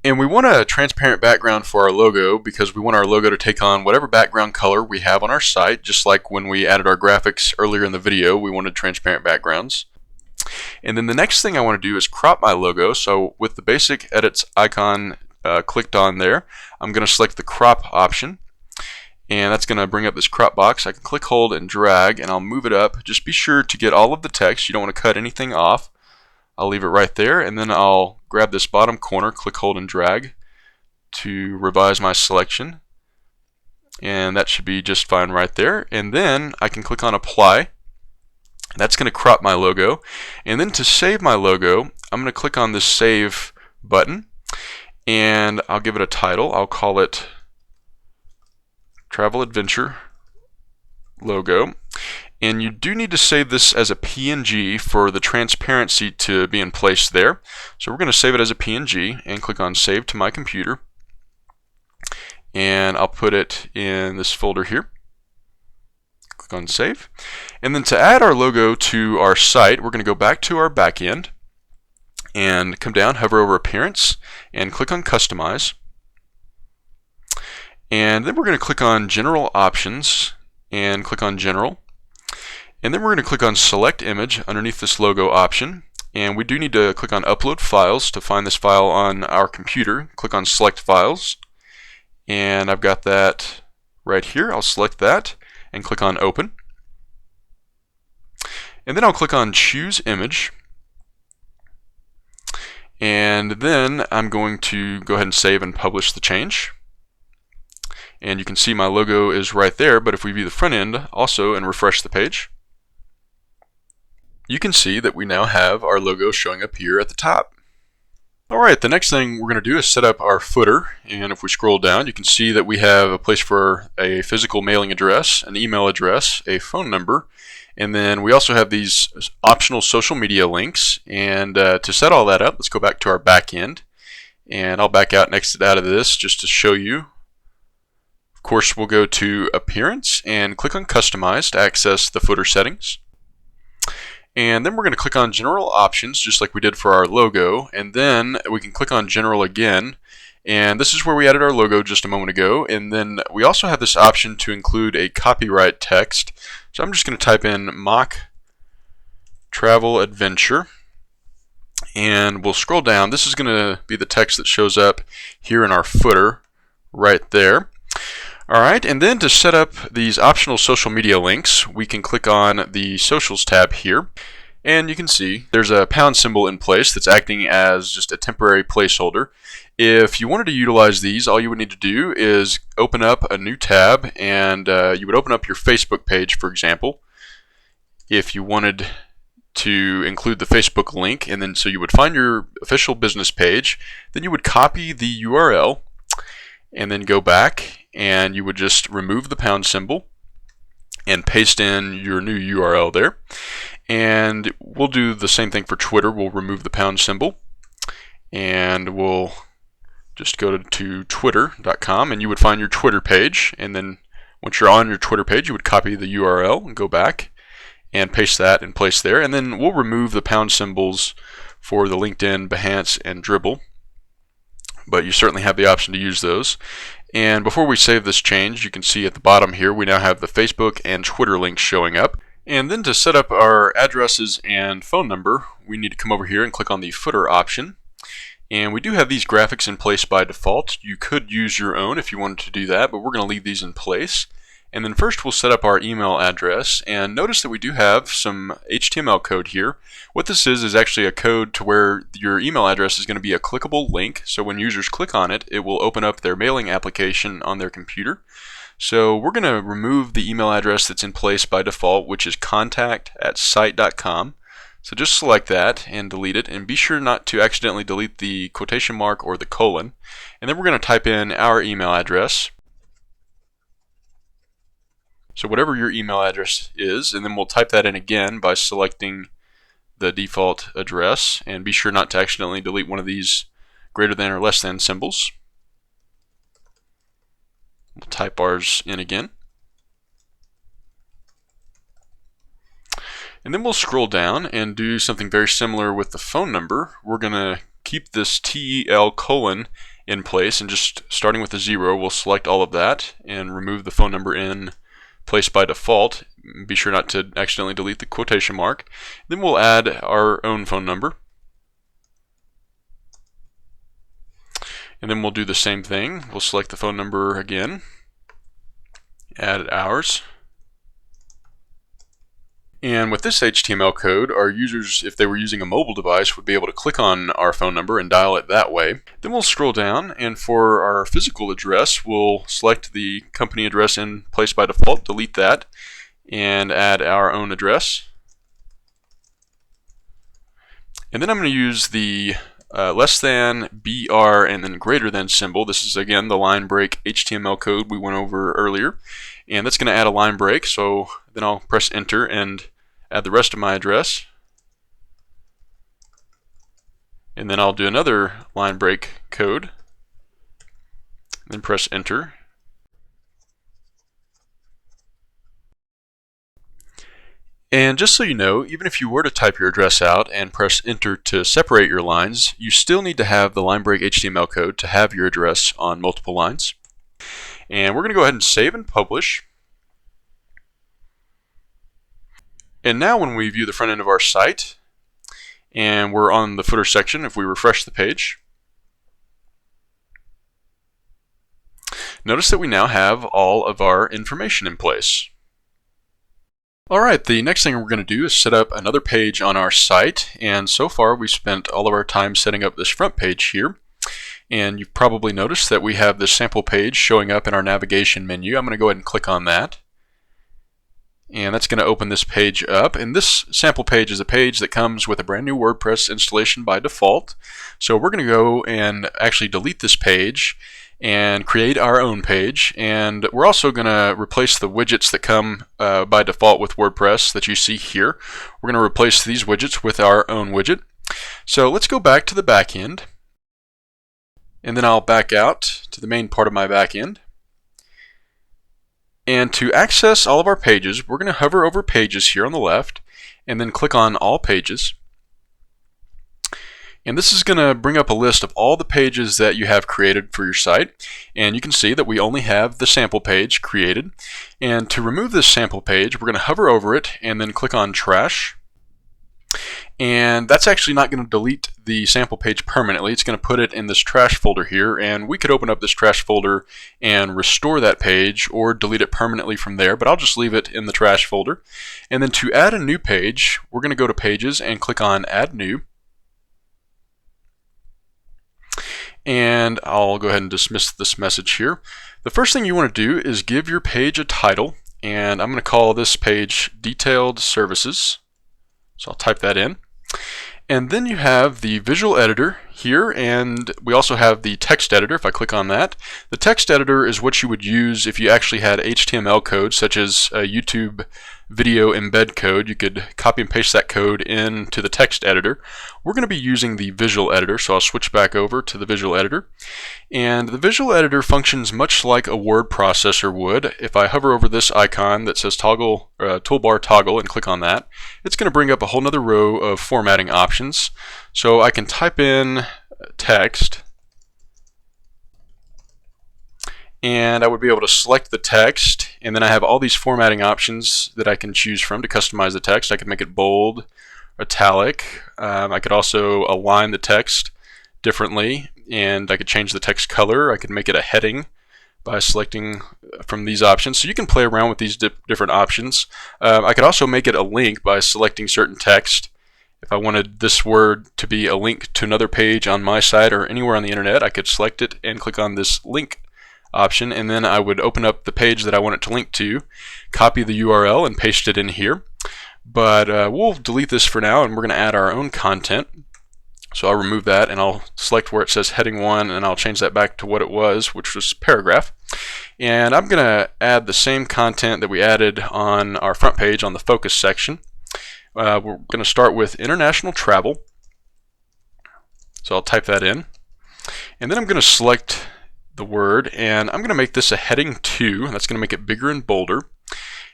And we want a transparent background for our logo because we want our logo to take on whatever background color we have on our site. Just like when we added our graphics earlier in the video, we wanted transparent backgrounds. And then the next thing I want to do is crop my logo. So with the basic edits icon clicked on there, I'm going to select the crop option. And that's going to bring up this crop box. I can click, hold, and drag, and I'll move it up. Just be sure to get all of the text. You don't want to cut anything off. I'll leave it right there, and then I'll grab this bottom corner, click, hold, and drag to revise my selection. And that should be just fine right there. And then I can click on Apply. That's going to crop my logo. And then to save my logo, I'm going to click on this Save button, and I'll give it a title. I'll call it Travel Adventure Logo. And you do need to save this as a PNG for the transparency to be in place there. So we're going to save it as a PNG and click on Save to my computer. And I'll put it in this folder here. Click on Save. And then to add our logo to our site, we're going to go back to our backend and come down, hover over Appearance, and click on Customize. And then we're going to click on General Options and click on General. And then we're going to click on Select Image underneath this logo option. And we do need to click on Upload Files to find this file on our computer. Click on Select Files. And I've got that right here. I'll select that and click on Open. And then I'll click on Choose Image. And then I'm going to go ahead and save and publish the change. And you can see my logo is right there, but if we view the front end also and refresh the page, you can see that we now have our logo showing up here at the top. Alright, the next thing we're going to do is set up our footer, and if we scroll down you can see that we have a place for a physical mailing address, an email address, a phone number, and then we also have these optional social media links. And to set all that up, let's go back to our back end, and I'll back out and exit out of this just to show you. Of course, we'll go to Appearance and click on Customize to access the footer settings. And then we're going to click on General Options just like we did for our logo, and then we can click on General again, and this is where we added our logo just a moment ago. And then we also have this option to include a copyright text. So I'm just going to type in Mock Travel Adventure, and we'll scroll down. This is going to be the text that shows up here in our footer right there. Alright, and then to set up these optional social media links, we can click on the Socials tab here, and you can see there's a pound symbol in place that's acting as just a temporary placeholder. If you wanted to utilize these, all you would need to do is open up a new tab, and you would open up your Facebook page, for example, if you wanted to include the Facebook link. And then so you would find your official business page, then you would copy the URL, and then go back and you would just remove the pound symbol and paste in your new URL there. And we'll do the same thing for Twitter. We'll remove the pound symbol and we'll just go to twitter.com, and you would find your Twitter page, and then once you're on your Twitter page you would copy the URL and go back and paste that in place there. And then we'll remove the pound symbols for the LinkedIn, Behance, and Dribbble, but you certainly have the option to use those. And before we save this change, you can see at the bottom here we now have the Facebook and Twitter links showing up. And then to set up our addresses and phone number, we need to come over here and click on the footer option. And we do have these graphics in place by default. You could use your own if you wanted to do that, but we're going to leave these in place. And then first we'll set up our email address, and notice that we do have some HTML code here. What this is actually a code to where your email address is going to be a clickable link, so when users click on it, it will open up their mailing application on their computer. So we're going to remove the email address that's in place by default, which is contact@site.com. So just select that and delete it, and be sure not to accidentally delete the quotation mark or the colon. And then we're going to type in our email address. So whatever your email address is, and then we'll type that in again by selecting the default address, and be sure not to accidentally delete one of these greater than or less than symbols. We'll type ours in again. And then we'll scroll down and do something very similar with the phone number. We're going to keep this TEL colon in place, and just starting with a 0, we'll select all of that and remove the phone number in place by default. Be sure not to accidentally delete the quotation mark. Then we'll add our own phone number. And then we'll do the same thing. We'll select the phone number again, add ours. And with this HTML code, our users, if they were using a mobile device, would be able to click on our phone number and dial it that way. Then we'll scroll down, and for our physical address, we'll select the company address in place by default, delete that, and add our own address. And then I'm going to use the less than, BR, and then greater than symbol. This is again the line break HTML code we went over earlier. And that's going to add a line break. So then I'll press enter and add the rest of my address. And then I'll do another line break code. Then press enter. And just so you know, even if you were to type your address out and press enter to separate your lines, you still need to have the line break HTML code to have your address on multiple lines. And we're going to go ahead and save and publish. And now when we view the front end of our site, and we're on the footer section, if we refresh the page, notice that we now have all of our information in place. Alright, the next thing we're going to do is set up another page on our site, and so far we spent all of our time setting up this front page here. And you've probably noticed that we have this sample page showing up in our navigation menu. I'm going to go ahead and click on that. And that's going to open this page up. And this sample page is a page that comes with a brand new WordPress installation by default. So we're going to go and actually delete this page and create our own page. And we're also going to replace the widgets that come by default with WordPress that you see here. We're going to replace these widgets with our own widget. So let's go back to the back end. And then I'll back out to the main part of my back end. And to access all of our pages, we're going to hover over Pages here on the left, and then click on All Pages. And this is going to bring up a list of all the pages that you have created for your site. And you can see that we only have the sample page created. And to remove this sample page, we're going to hover over it and then click on Trash. And that's actually not going to delete the sample page permanently. It's going to put it in this trash folder here, and we could open up this trash folder and restore that page or delete it permanently from there, but I'll just leave it in the trash folder. And then to add a new page, we're going to go to Pages and click on Add New. And I'll go ahead and dismiss this message here. The first thing you want to do is give your page a title, and I'm going to call this page Detailed Services. So I'll type that in. And then you have the visual editor here, and we also have the text editor. If I click on that, the text editor is what you would use if you actually had HTML code, such as a YouTube video embed code. You could copy and paste that code into the text editor. We're going to be using the visual editor, so I'll switch back over to the visual editor. And the visual editor functions much like a word processor would. If I hover over this icon that says toggle, toolbar toggle, and click on that, it's going to bring up a whole nother row of formatting options. So I can type in text, and I would be able to select the text, and then I have all these formatting options that I can choose from to customize the text. I could make it bold, italic. I could also align the text differently, and I could change the text color. I could make it a heading by selecting from these options. So you can play around with these different options. I could also make it a link by selecting certain text. If I wanted this word to be a link to another page on my site or anywhere on the internet, I could select it and click on this link option, and then I would open up the page that I want it to link to, copy the URL, and paste it in here. But we'll delete this for now, and we're going to add our own content. So I'll remove that, and I'll select where it says heading 1, and I'll change that back to what it was, which was paragraph. And I'm going to add the same content that we added on our front page on the focus section. We're going to start with international travel. So I'll type that in. And then I'm going to select the word, and I'm going to make this a heading 2. That's going to make it bigger and bolder.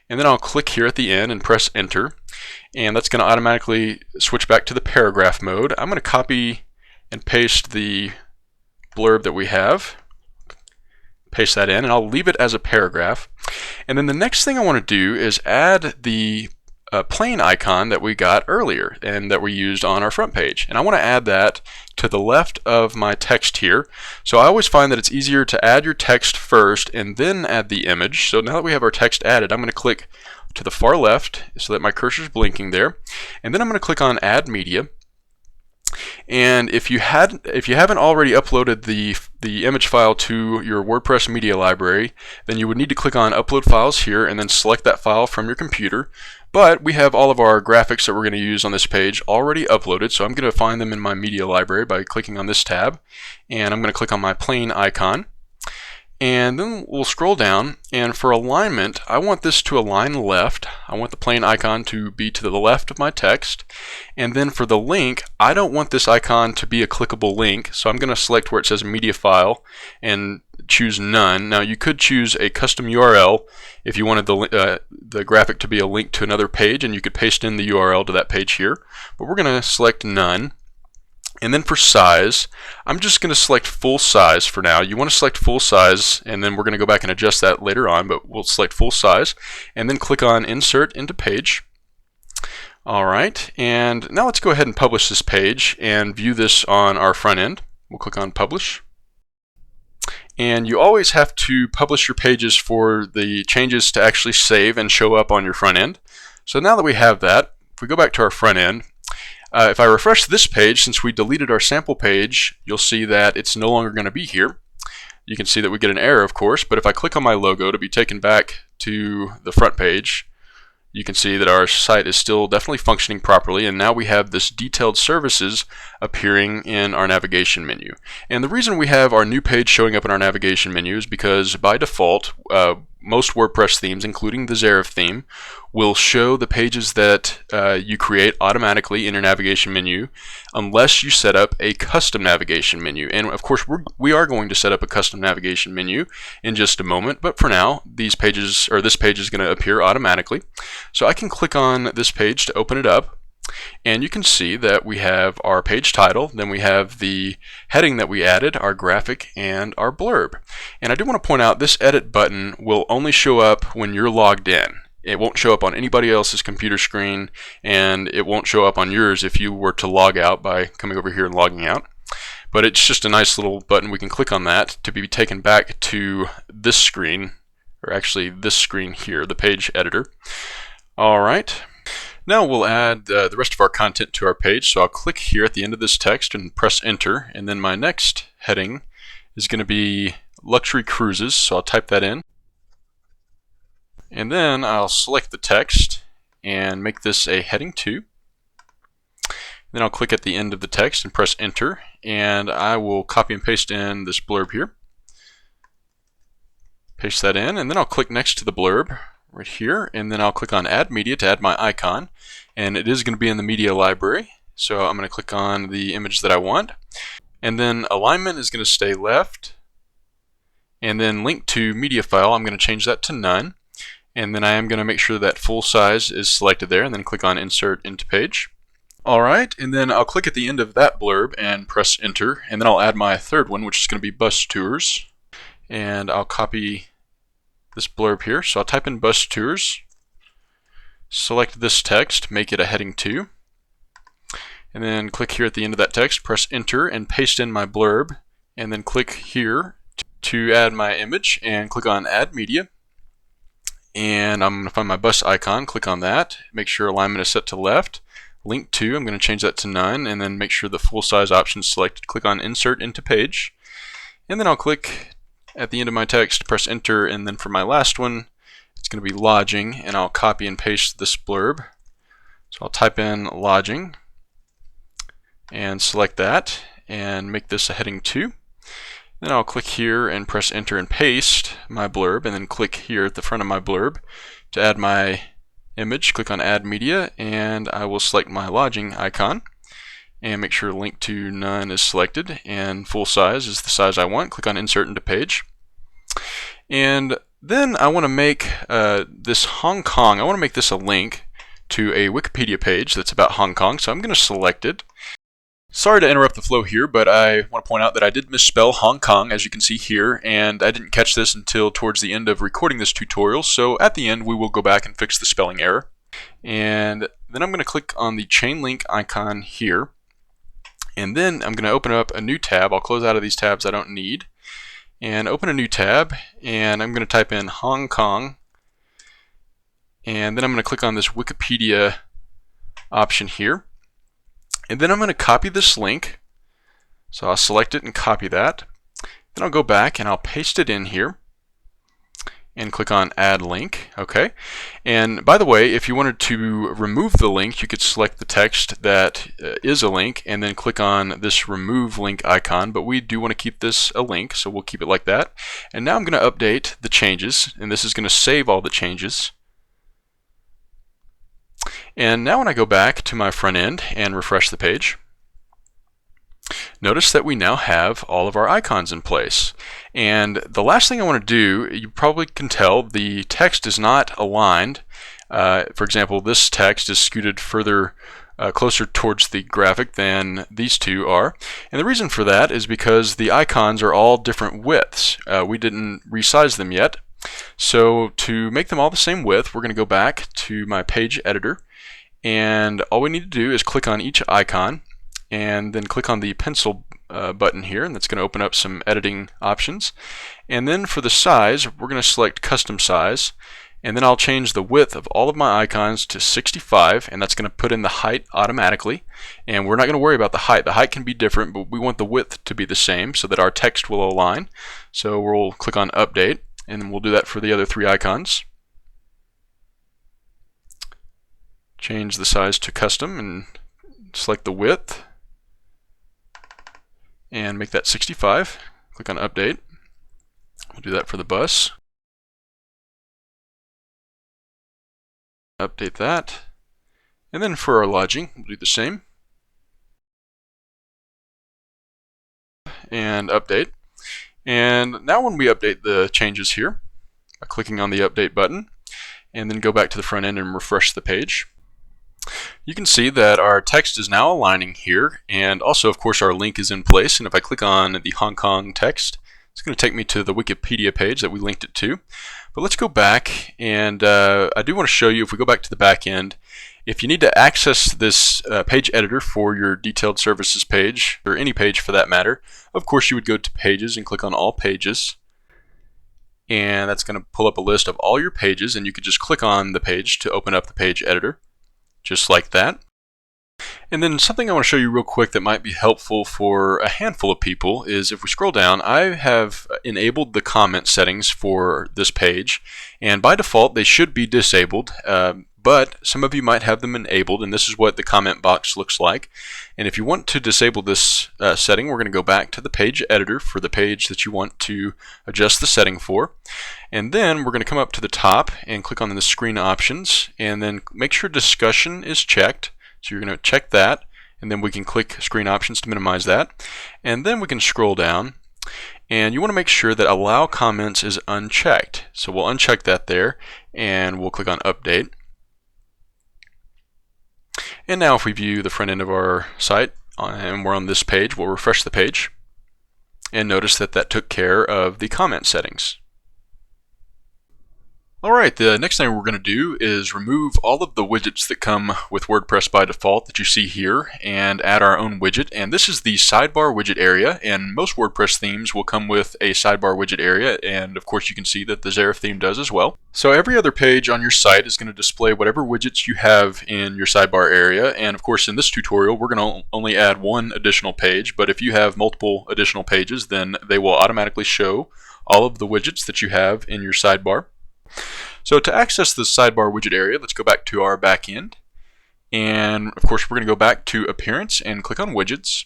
And then I'll click here at the end and press enter. And that's going to automatically switch back to the paragraph mode. I'm going to copy and paste the blurb that we have. Paste that in, and I'll leave it as a paragraph. And then the next thing I want to do is add the plane icon that we got earlier and that we used on our front page. And I want to add that to the left of my text here. So I always find that it's easier to add your text first and then add the image. So now that we have our text added, I'm going to click to the far left so that my cursor is blinking there. And then I'm going to click on Add Media. And if you haven't already uploaded the image file to your WordPress media library, then you would need to click on Upload Files here and then select that file from your computer. But we have all of our graphics that we're going to use on this page already uploaded, so I'm going to find them in my media library by clicking on this tab, and I'm going to click on my plane icon. And then we'll scroll down, and for alignment, I want this to align left. I want the plane icon to be to the left of my text. And then for the link, I don't want this icon to be a clickable link, so I'm going to select where it says media file and choose none. Now you could choose a custom URL if you wanted the graphic to be a link to another page, and you could paste in the URL to that page here. But we're going to select none. And then for size, I'm just going to select full size for now. You want to select full size, and then we're going to go back and adjust that later on, but we'll select full size, and then click on Insert into Page. Alright, and now let's go ahead and publish this page and view this on our front end. We'll click on Publish. And you always have to publish your pages for the changes to actually save and show up on your front end. So now that we have that, if we go back to our front end, if I refresh this page, since we deleted our sample page, you'll see that it's no longer going to be here. You can see that we get an error, of course, but if I click on my logo to be taken back to the front page, you can see that our site is still definitely functioning properly, and now we have this detailed services appearing in our navigation menu. And the reason we have our new page showing up in our navigation menu is because by default, most WordPress themes, including the Zerif theme, will show the pages that you create automatically in your navigation menu unless you set up a custom navigation menu. And of course, we are going to set up a custom navigation menu in just a moment, but for now, this page is going to appear automatically. So I can click on this page to open it up, and you can see that we have our page title, then we have the heading that we added, our graphic, and our blurb. And I do want to point out this edit button will only show up when you're logged in. It won't show up on anybody else's computer screen, and it won't show up on yours if you were to log out by coming over here and logging out. But it's just a nice little button. We can click on that to be taken back to this screen, or actually this screen here, the page editor. Alright. Now we'll add the rest of our content to our page, so I'll click here at the end of this text and press enter, and then my next heading is going to be luxury cruises, so I'll type that in. And then I'll select the text and make this a heading 2. Then I'll click at the end of the text and press enter, and I will copy and paste in this blurb here. Paste that in, and then I'll click next to the blurb right here, and then I'll click on Add Media to add my icon, and it is going to be in the media library, so I'm going to click on the image that I want, and then alignment is going to stay left, and then link to media file, I'm going to change that to none, and then I am going to make sure that full size is selected there, and then click on Insert into Page. Alright, and then I'll click at the end of that blurb and press enter, and then I'll add my third one, which is going to be bus tours, and I'll copy this blurb here. So I'll type in bus tours, select this text, make it a heading 2, and then click here at the end of that text, press enter, and paste in my blurb, and then click here to add my image, and click on Add Media, and I'm going to find my bus icon, click on that, make sure alignment is set to left, link to, I'm going to change that to none, and then make sure the full size option is selected, click on Insert into Page, and then I'll click at the end of my text, press enter, and then for my last one, it's going to be lodging, and I'll copy and paste this blurb. So I'll type in lodging, and select that, and make this a heading 2. Then I'll click here and press enter and paste my blurb, and then click here at the front of my blurb to add my image, click on Add Media, and I will select my lodging icon, and make sure link to none is selected, and full size is the size I want. Click on Insert into Page. And then I want to make this Hong Kong, I want to make this a link to a Wikipedia page that's about Hong Kong, so I'm going to select it. Sorry to interrupt the flow here, but I want to point out that I did misspell Hong Kong, as you can see here, and I didn't catch this until towards the end of recording this tutorial, so at the end we will go back and fix the spelling error. And then I'm going to click on the chain link icon here, and then I'm going to open up a new tab. I'll close out of these tabs I don't need, and open a new tab, and I'm going to type in Hong Kong, and then I'm going to click on this Wikipedia option here, And then I'm going to copy this link. So I'll select it and copy that. Then I'll go back and I'll paste it in here and click on Add Link. Okay. And by the way, if you wanted to remove the link, you could select the text that is a link and then click on this Remove Link icon. But we do want to keep this a link, so we'll keep it like that. And now I'm going to update the changes, and this is going to save all the changes. And now when I go back to my front end and refresh the page, notice that we now have all of our icons in place. And the last thing I want to do, you probably can tell the text is not aligned. For example, this text is scooted further closer towards the graphic than these two are. And the reason for that is because the icons are all different widths. We didn't resize them yet. So to make them all the same width, we're going to go back to my page editor. And all we need to do is click on each icon and then click on the pencil button here, and that's going to open up some editing options. And then for the size, we're going to select custom size, and then I'll change the width of all of my icons to 65, and that's going to put in the height automatically. And we're not going to worry about the height. The height can be different, but we want the width to be the same so that our text will align. So we'll click on update, and then we'll do that for the other three icons. Change the size to custom and select the width and make that 65. Click on update. We'll do that for the bus. Update that. And then for our lodging, we'll do the same. And update. And now when we update the changes here, by clicking on the update button, and then go back to the front end and refresh the page, you can see that our text is now aligning here, and also of course our link is in place. And if I click on the Hong Kong text, it's going to take me to the Wikipedia page that we linked it to. But let's go back, and I do want to show you, if we go back to the back end, if you need to access this page editor for your detailed services page, or any page for that matter, of course you would go to Pages and click on All Pages. And that's going to pull up a list of all your pages, and you could just click on the page to open up the page editor. Just like that. And then something I want to show you real quick that might be helpful for a handful of people is if we scroll down, I have enabled the comment settings for this page, and by default they should be disabled, but some of you might have them enabled, and this is what the comment box looks like. And if you want to disable this setting, we're going to go back to the page editor for the page that you want to adjust the setting for. And then we're going to come up to the top and click on the screen options, and then make sure discussion is checked. So you're going to check that, and then we can click screen options to minimize that. And then we can scroll down, and you want to make sure that allow comments is unchecked. So we'll uncheck that there, and we'll click on update. And now if we view the front end of our site, and we're on this page, we'll refresh the page, and notice that that took care of the comment settings. Alright, the next thing we're going to do is remove all of the widgets that come with WordPress by default that you see here and add our own widget. And this is the sidebar widget area, and most WordPress themes will come with a sidebar widget area, and of course you can see that the Zerif theme does as well. So every other page on your site is going to display whatever widgets you have in your sidebar area, and of course in this tutorial we're going to only add one additional page, but if you have multiple additional pages then they will automatically show all of the widgets that you have in your sidebar. So to access the sidebar widget area, let's go back to our back end, and of course we're going to go back to Appearance and click on Widgets,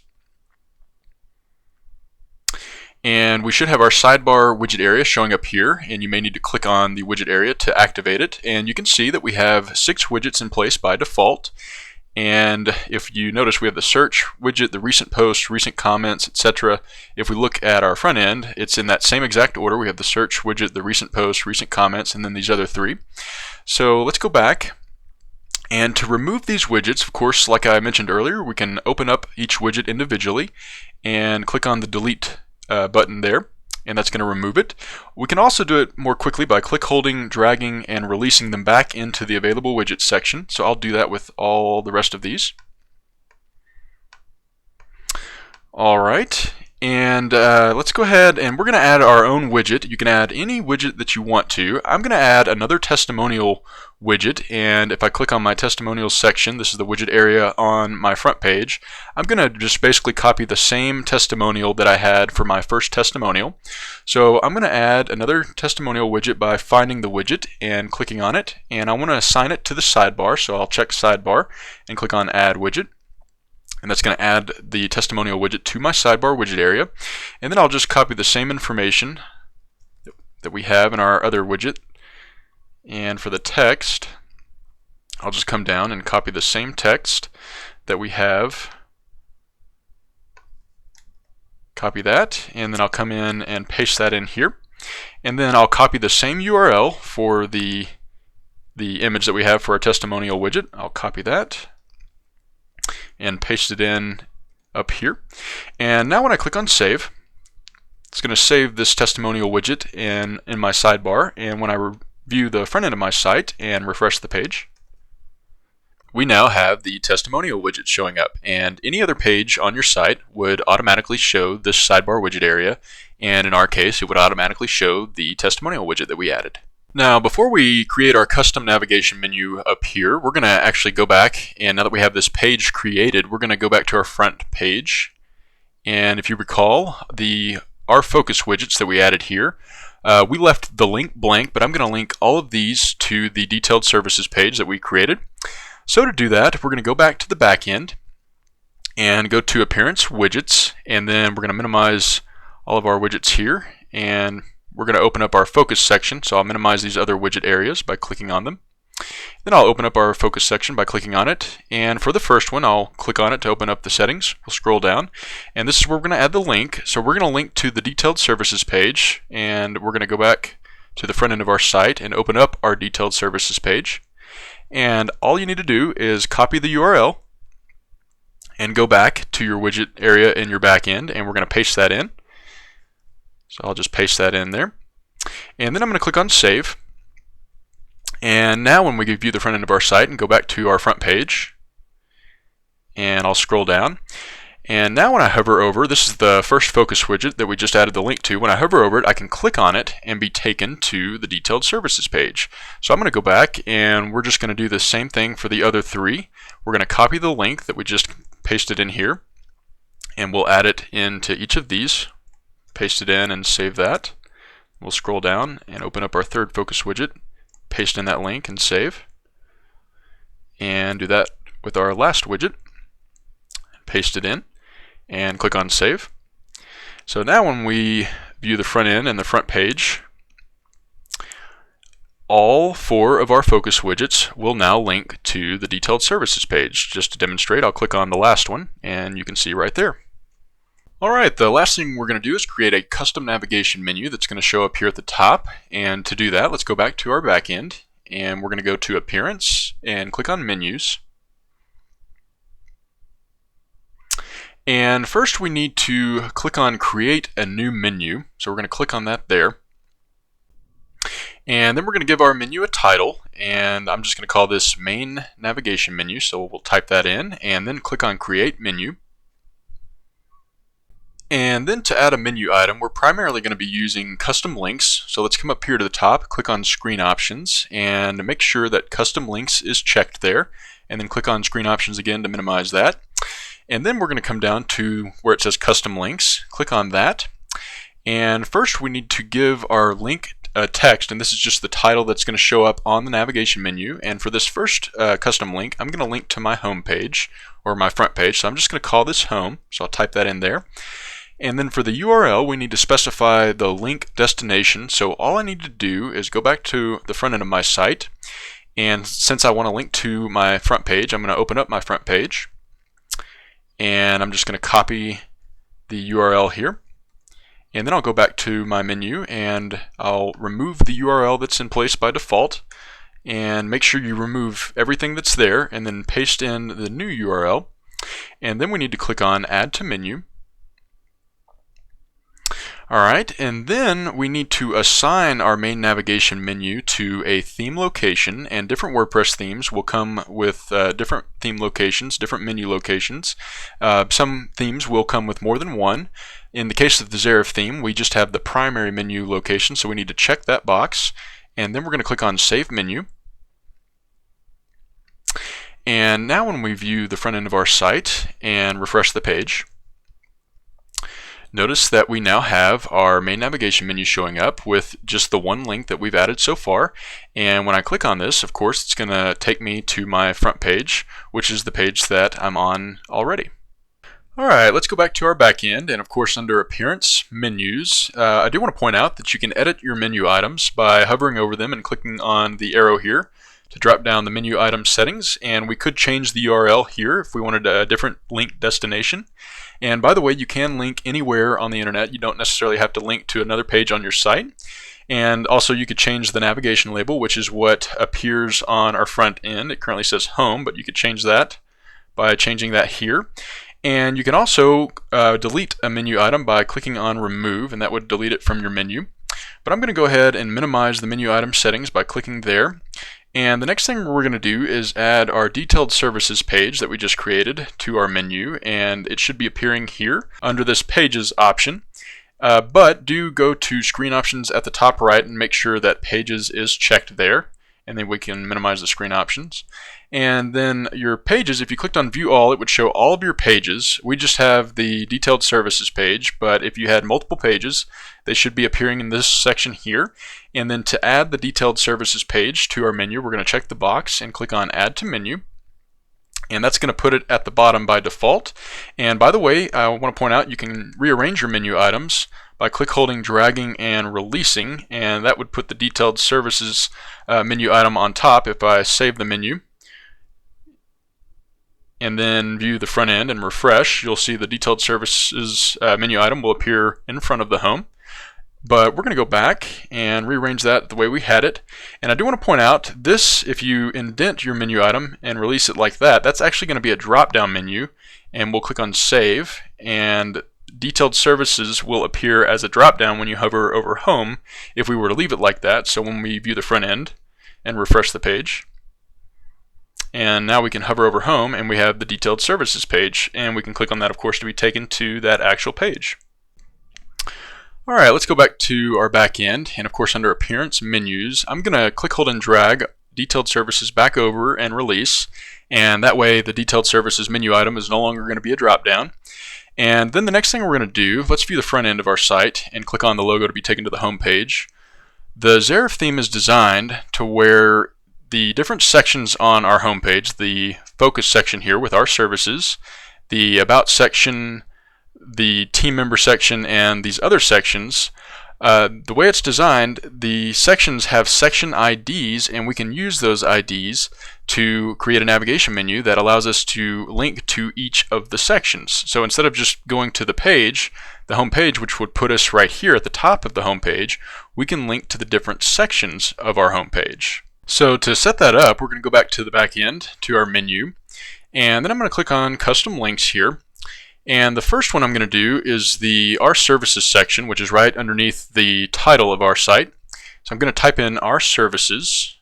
and we should have our sidebar widget area showing up here, and you may need to click on the widget area to activate it. And you can see that we have 6 widgets in place by default. And if you notice, we have the search widget, the recent posts, recent comments, etc. If we look at our front end, it's in that same exact order. We have the search widget, the recent posts, recent comments, and then these other 3. So let's go back. And to remove these widgets, of course, like I mentioned earlier, we can open up each widget individually and click on the delete button there, and that's going to remove it. We can also do it more quickly by click holding, dragging, and releasing them back into the available widgets section. So I'll do that with all the rest of these. Alright, And let's go ahead and we're going to add our own widget. You can add any widget that you want to. I'm going to add another testimonial widget, and if I click on my testimonials section, this is the widget area on my front page, I'm going to just basically copy the same testimonial that I had for my first testimonial. So I'm going to add another testimonial widget by finding the widget and clicking on it, and I want to assign it to the sidebar, so I'll check sidebar and click on add widget. And that's going to add the testimonial widget to my sidebar widget area. And then I'll just copy the same information that we have in our other widget. And for the text, I'll just come down and copy the same text that we have. Copy that, and then I'll come in and paste that in here. And then I'll copy the same URL for the image that we have for our testimonial widget. I'll copy that and paste it in up here. And now when I click on save, it's going to save this testimonial widget in my sidebar. And when I review the front end of my site and refresh the page, we now have the testimonial widget showing up, and any other page on your site would automatically show this sidebar widget area, and in our case it would automatically show the testimonial widget that we added. Now, before we create our custom navigation menu up here, we're going to actually go back, and now that we have this page created, we're going to go back to our front page. And if you recall, our focus widgets that we added here, we left the link blank, but I'm going to link all of these to the detailed services page that we created. So to do that, we're going to go back to the backend and go to Appearance, Widgets, and then we're going to minimize all of our widgets here, and we're going to open up our focus section. So I'll minimize these other widget areas by clicking on them. Then I'll open up our focus section by clicking on it, and for the first one I'll click on it to open up the settings. We'll scroll down, and this is where we're going to add the link. So we're going to link to the detailed services page, and we're going to go back to the front end of our site and open up our detailed services page. And all you need to do is copy the URL and go back to your widget area in your back end, and we're going to paste that in. So I'll just paste that in there. And then I'm going to click on save. And now when we view the front end of our site and go back to our front page, and I'll scroll down, and now when I hover over, this is the first focus widget that we just added the link to. When I hover over it, I can click on it and be taken to the detailed services page. So I'm going to go back, and we're just going to do the same thing for the other three. We're going to copy the link that we just pasted in here, and we'll add it into each of these. Paste it in and save that. We'll scroll down and open up our third focus widget, paste in that link and save, and do that with our last widget. Paste it in and click on save. So now when we view the front end and the front page, all four of our focus widgets will now link to the detailed services page. Just to demonstrate, I'll click on the last one, and you can see right there. Alright, the last thing we're going to do is create a custom navigation menu that's going to show up here at the top. And to do that, let's go back to our backend, and we're going to go to Appearance and click on Menus. And first we need to click on Create a New Menu. So we're going to click on that there. And then we're going to give our menu a title, and I'm just going to call this Main Navigation Menu. So we'll type that in and then click on Create Menu. And then to add a menu item, we're primarily going to be using custom links. So let's come up here to the top, click on Screen Options, and make sure that Custom Links is checked there. And then click on Screen Options again to minimize that. And then we're going to come down to where it says Custom Links. Click on that. And first we need to give our link a text, and this is just the title that's going to show up on the navigation menu. And for this first custom link, I'm going to link to my home page, or my front page. So I'm just going to call this Home. So I'll type that in there. And then for the URL, we need to specify the link destination. So all I need to do is go back to the front end of my site. And since I want to link to my front page, I'm going to open up my front page. And I'm just going to copy the URL here. And then I'll go back to my menu, and I'll remove the URL that's in place by default. And make sure you remove everything that's there, and then paste in the new URL. And then we need to click on Add to Menu. Alright, and then we need to assign our main navigation menu to a theme location, and different WordPress themes will come with different theme locations, different menu locations. Some themes will come with more than one. In the case of the Zerif theme, we just have the primary menu location, so we need to check that box, and then we're going to click on Save Menu. And now when we view the front end of our site and refresh the page, notice that we now have our main navigation menu showing up with just the one link that we've added so far. And when I click on this, of course, it's going to take me to my front page, which is the page that I'm on already. Alright, let's go back to our backend, and of course under Appearance, Menus, I do want to point out that you can edit your menu items by hovering over them and clicking on the arrow here to drop down the menu item settings, and we could change the URL here if we wanted a different link destination. And by the way, you can link anywhere on the internet. You don't necessarily have to link to another page on your site. And also you could change the navigation label, which is what appears on our front end. It currently says Home, but you could change that by changing that here. And you can also delete a menu item by clicking on Remove, and that would delete it from your menu. But I'm going to go ahead and minimize the menu item settings by clicking there. And the next thing we're going to do is add our detailed services page that we just created to our menu, and it should be appearing here under this Pages option. But do go to Screen Options at the top right and make sure that Pages is checked there, and then we can minimize the screen options. And then your pages, if you clicked on View All, it would show all of your pages. We just have the detailed services page, but if you had multiple pages, they should be appearing in this section here. And then to add the detailed services page to our menu, we're going to check the box and click on Add to Menu. And that's going to put it at the bottom by default. And by the way, I want to point out you can rearrange your menu items by click holding, dragging, and releasing, and that would put the detailed services menu item on top. If I save the menu and then view the front end and refresh, you'll see the detailed services menu item will appear in front of the home. But we're going to go back and rearrange that the way we had it. And I do want to point out this, if you indent your menu item and release it like that, that's actually going to be a drop-down menu. And we'll click on Save, and detailed services will appear as a drop-down when you hover over Home if we were to leave it like that. So when we view the front end and refresh the page, and now we can hover over Home and we have the detailed services page, and we can click on that, of course, to be taken to that actual page. Alright, let's go back to our back end, and of course under Appearance, Menus, I'm going to click, hold, and drag detailed services back over and release, and that way the detailed services menu item is no longer going to be a drop-down. And then the next thing we're going to do, let's view the front end of our site and click on the logo to be taken to the home page. The Zerif theme is designed to where the different sections on our home page, the Focus section here with our services, the About section, the team member section, and these other sections, the way it's designed, the sections have section IDs, and we can use those IDs to create a navigation menu that allows us to link to each of the sections. So instead of just going to the page, the home page, which would put us right here at the top of the home page, we can link to the different sections of our home page. So to set that up, we're going to go back to the back end, to our menu, and then I'm going to click on Custom Links here. And the first one I'm going to do is the Our Services section, which is right underneath the title of our site. So I'm going to type in Our Services,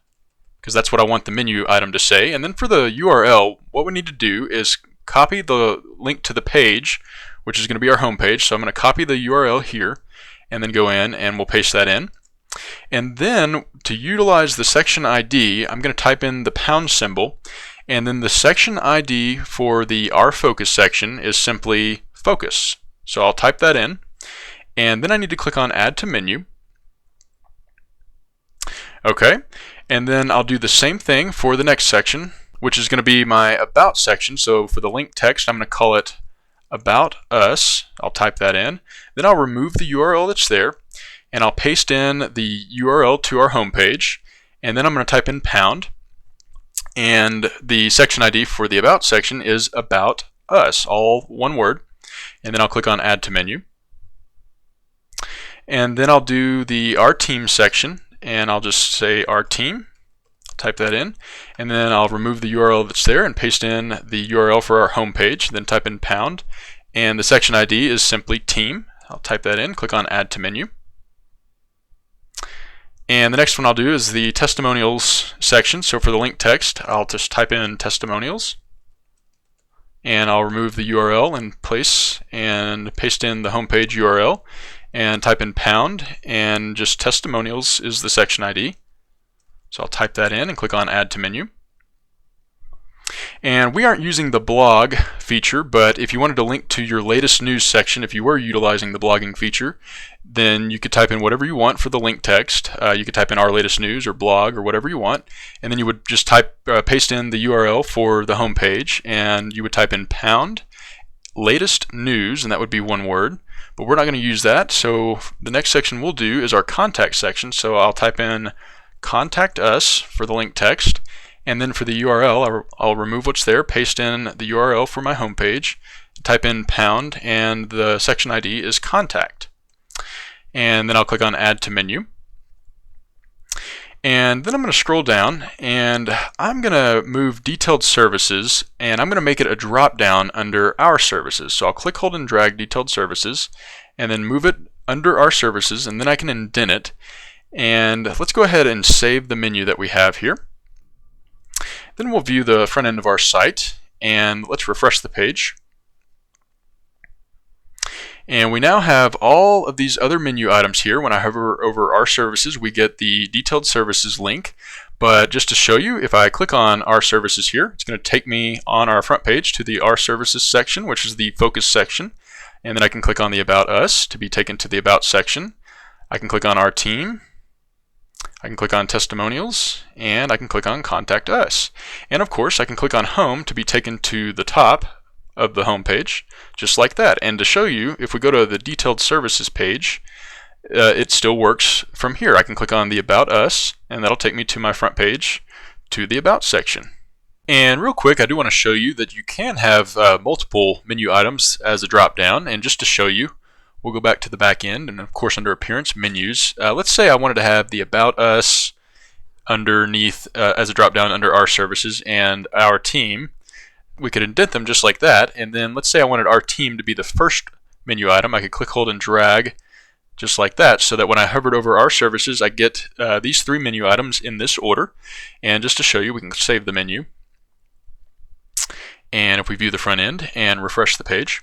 because that's what I want the menu item to say. And then for the URL, what we need to do is copy the link to the page, which is going to be our home page. So I'm going to copy the URL here, and then go in and we'll paste that in. And then to utilize the section ID, I'm going to type in the pound symbol. And then the section ID for the Our Focus section is simply Focus. So I'll type that in, and then I need to click on Add to Menu. Okay, and then I'll do the same thing for the next section, which is going to be my About section. So for the link text, I'm going to call it About Us. I'll type that in. Then I'll remove the URL that's there, and I'll paste in the URL to our home page, and then I'm going to type in pound. And the section ID for the About section is About Us, all one word. And then I'll click on Add to Menu. And then I'll do the Our Team section, and I'll just say Our Team, type that in. And then I'll remove the URL that's there and paste in the URL for our home page, then type in pound. And the section ID is simply Team. I'll type that in, click on Add to Menu. And the next one I'll do is the Testimonials section. So for the link text, I'll just type in Testimonials. And I'll remove the URL and place and paste in the homepage URL and type in pound, and just Testimonials is the section ID. So I'll type that in and click on Add to Menu. And we aren't using the blog feature, but if you wanted to link to your latest news section, if you were utilizing the blogging feature, then you could type in whatever you want for the link text. You could type in our latest news or blog or whatever you want, and then you would just paste in the URL for the home page, and you would type in pound latest news, and that would be one word. But we're not going to use that, so the next section we'll do is our contact section. So I'll type in contact us for the link text, and then for the URL, I'll remove what's there, paste in the URL for my homepage, type in pound, and the section ID is contact. And then I'll click on Add to Menu. And then I'm going to scroll down, and I'm going to move Detailed Services, and I'm going to make it a drop down under Our Services. So I'll click, hold, and drag Detailed Services, and then move it under Our Services, and then I can indent it. And let's go ahead and save the menu that we have here. Then we'll view the front end of our site, and let's refresh the page. And we now have all of these other menu items here. When I hover over Our Services, we get the Detailed Services link. But just to show you, if I click on Our Services here, it's going to take me on our front page to the Our Services section, which is the focus section. And then I can click on the About Us to be taken to the About section. I can click on Our Team. I can click on Testimonials, and I can click on Contact Us. And of course, I can click on Home to be taken to the top of the home page, just like that. And to show you, if we go to the Detailed Services page, it still works from here. I can click on the About Us, and that'll take me to my front page, to the About section. And real quick, I do want to show you that you can have multiple menu items as a drop-down, and just to show you, we'll go back to the back end, and of course under Appearance, Menus. Let's say I wanted to have the About Us underneath as a drop-down under Our Services and Our Team. We could indent them just like that, and then let's say I wanted Our Team to be the first menu item. I could click, hold, and drag just like that, so that when I hovered over Our Services, I get these three menu items in this order. And just to show you, we can save the menu. And if we view the front end and refresh the page,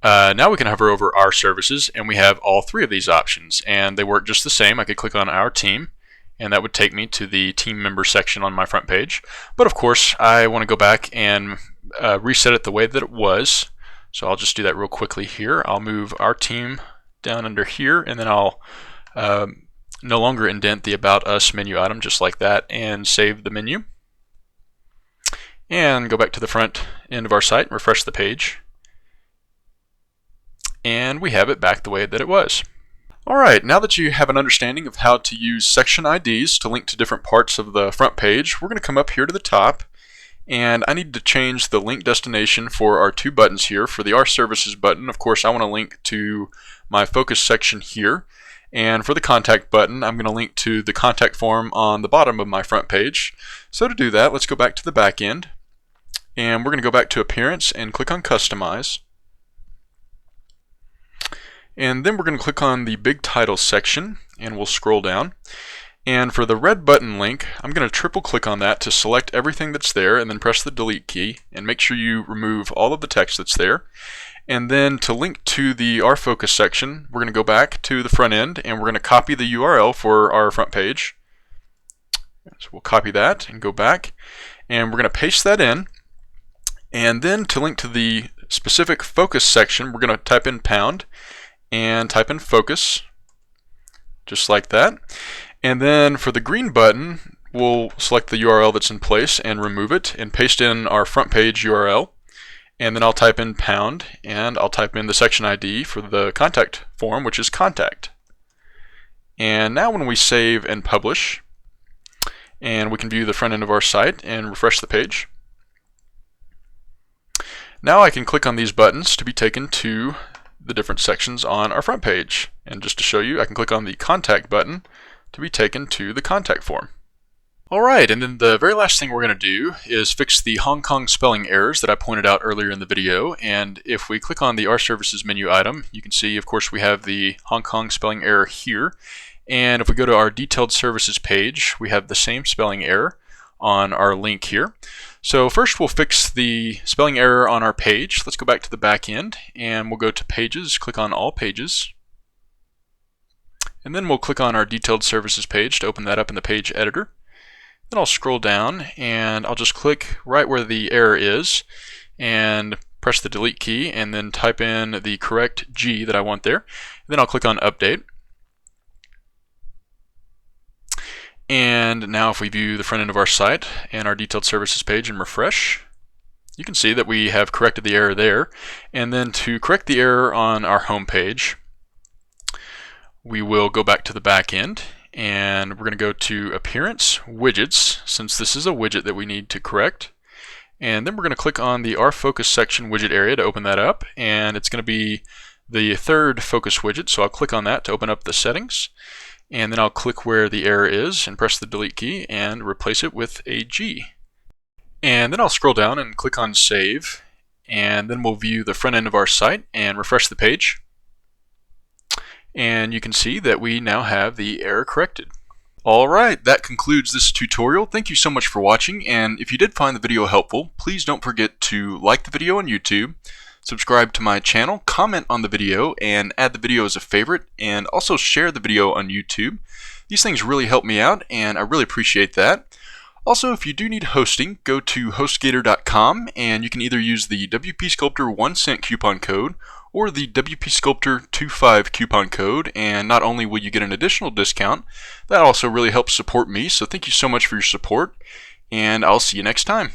now we can hover over Our Services, and we have all three of these options, and they work just the same. I could click on Our Team, and that would take me to the team member section on my front page. But of course, I want to go back and reset it the way that it was. So I'll just do that real quickly here. I'll move Our Team down under here, and then I'll no longer indent the About Us menu item, just like that, and save the menu. And go back to the front end of our site and refresh the page. And we have it back the way that it was. Alright, now that you have an understanding of how to use section IDs to link to different parts of the front page, we're going to come up here to the top, and I need to change the link destination for our two buttons here. For the Our Services button, of course, I want to link to my focus section here, and for the Contact button, I'm going to link to the contact form on the bottom of my front page. So to do that, let's go back to the back end, and we're going to go back to Appearance and click on Customize. And then we're going to click on the Big Title section, and we'll scroll down. And for the red button link, I'm going to triple click on that to select everything that's there, and then press the Delete key, and make sure you remove all of the text that's there. And then to link to the Our Focus section, we're going to go back to the front end, and we're going to copy the URL for our front page. So we'll copy that and go back, and we're going to paste that in. And then to link to the specific focus section, we're going to type in pound and type in focus, just like that. And then for the green button, we'll select the URL that's in place and remove it and paste in our front page URL. And then I'll type in pound, and I'll type in the section ID for the contact form, which is contact. And now when we save and publish, and we can view the front end of our site and refresh the page. Now I can click on these buttons to be taken to the different sections on our front page. And just to show you, I can click on the Contact button to be taken to the contact form. Alright, and then the very last thing we're going to do is fix the Hong Kong spelling errors that I pointed out earlier in the video. And if we click on the Our Services menu item, you can see, of course, we have the Hong Kong spelling error here. And if we go to our detailed services page, we have the same spelling error on our link here. So first we'll fix the spelling error on our page. Let's go back to the back end and we'll go to Pages, click on All Pages. And then we'll click on our detailed services page to open that up in the page editor. Then I'll scroll down and I'll just click right where the error is and press the delete key and then type in the correct G that I want there. And then I'll click on Update. And now if we view the front end of our site and our detailed services page and refresh, you can see that we have corrected the error there. And then to correct the error on our home page, we will go back to the back end and we're going to go to Appearance, Widgets, since this is a widget that we need to correct. And then we're going to click on the Our Focus section widget area to open that up, and it's going to be the third focus widget, so I'll click on that to open up the settings. And then I'll click where the error is and press the delete key and replace it with a G. And then I'll scroll down and click on Save, and then we'll view the front end of our site and refresh the page. And you can see that we now have the error corrected. Alright, that concludes this tutorial. Thank you so much for watching, and if you did find the video helpful, please don't forget to like the video on YouTube, subscribe to my channel, comment on the video, and add the video as a favorite, and also share the video on YouTube. These things really help me out, and I really appreciate that. Also, if you do need hosting, go to HostGator.com, and you can either use the WpSculptor 1-cent coupon code or the WpSculptor 25 coupon code, and not only will you get an additional discount, that also really helps support me, so thank you so much for your support, and I'll see you next time.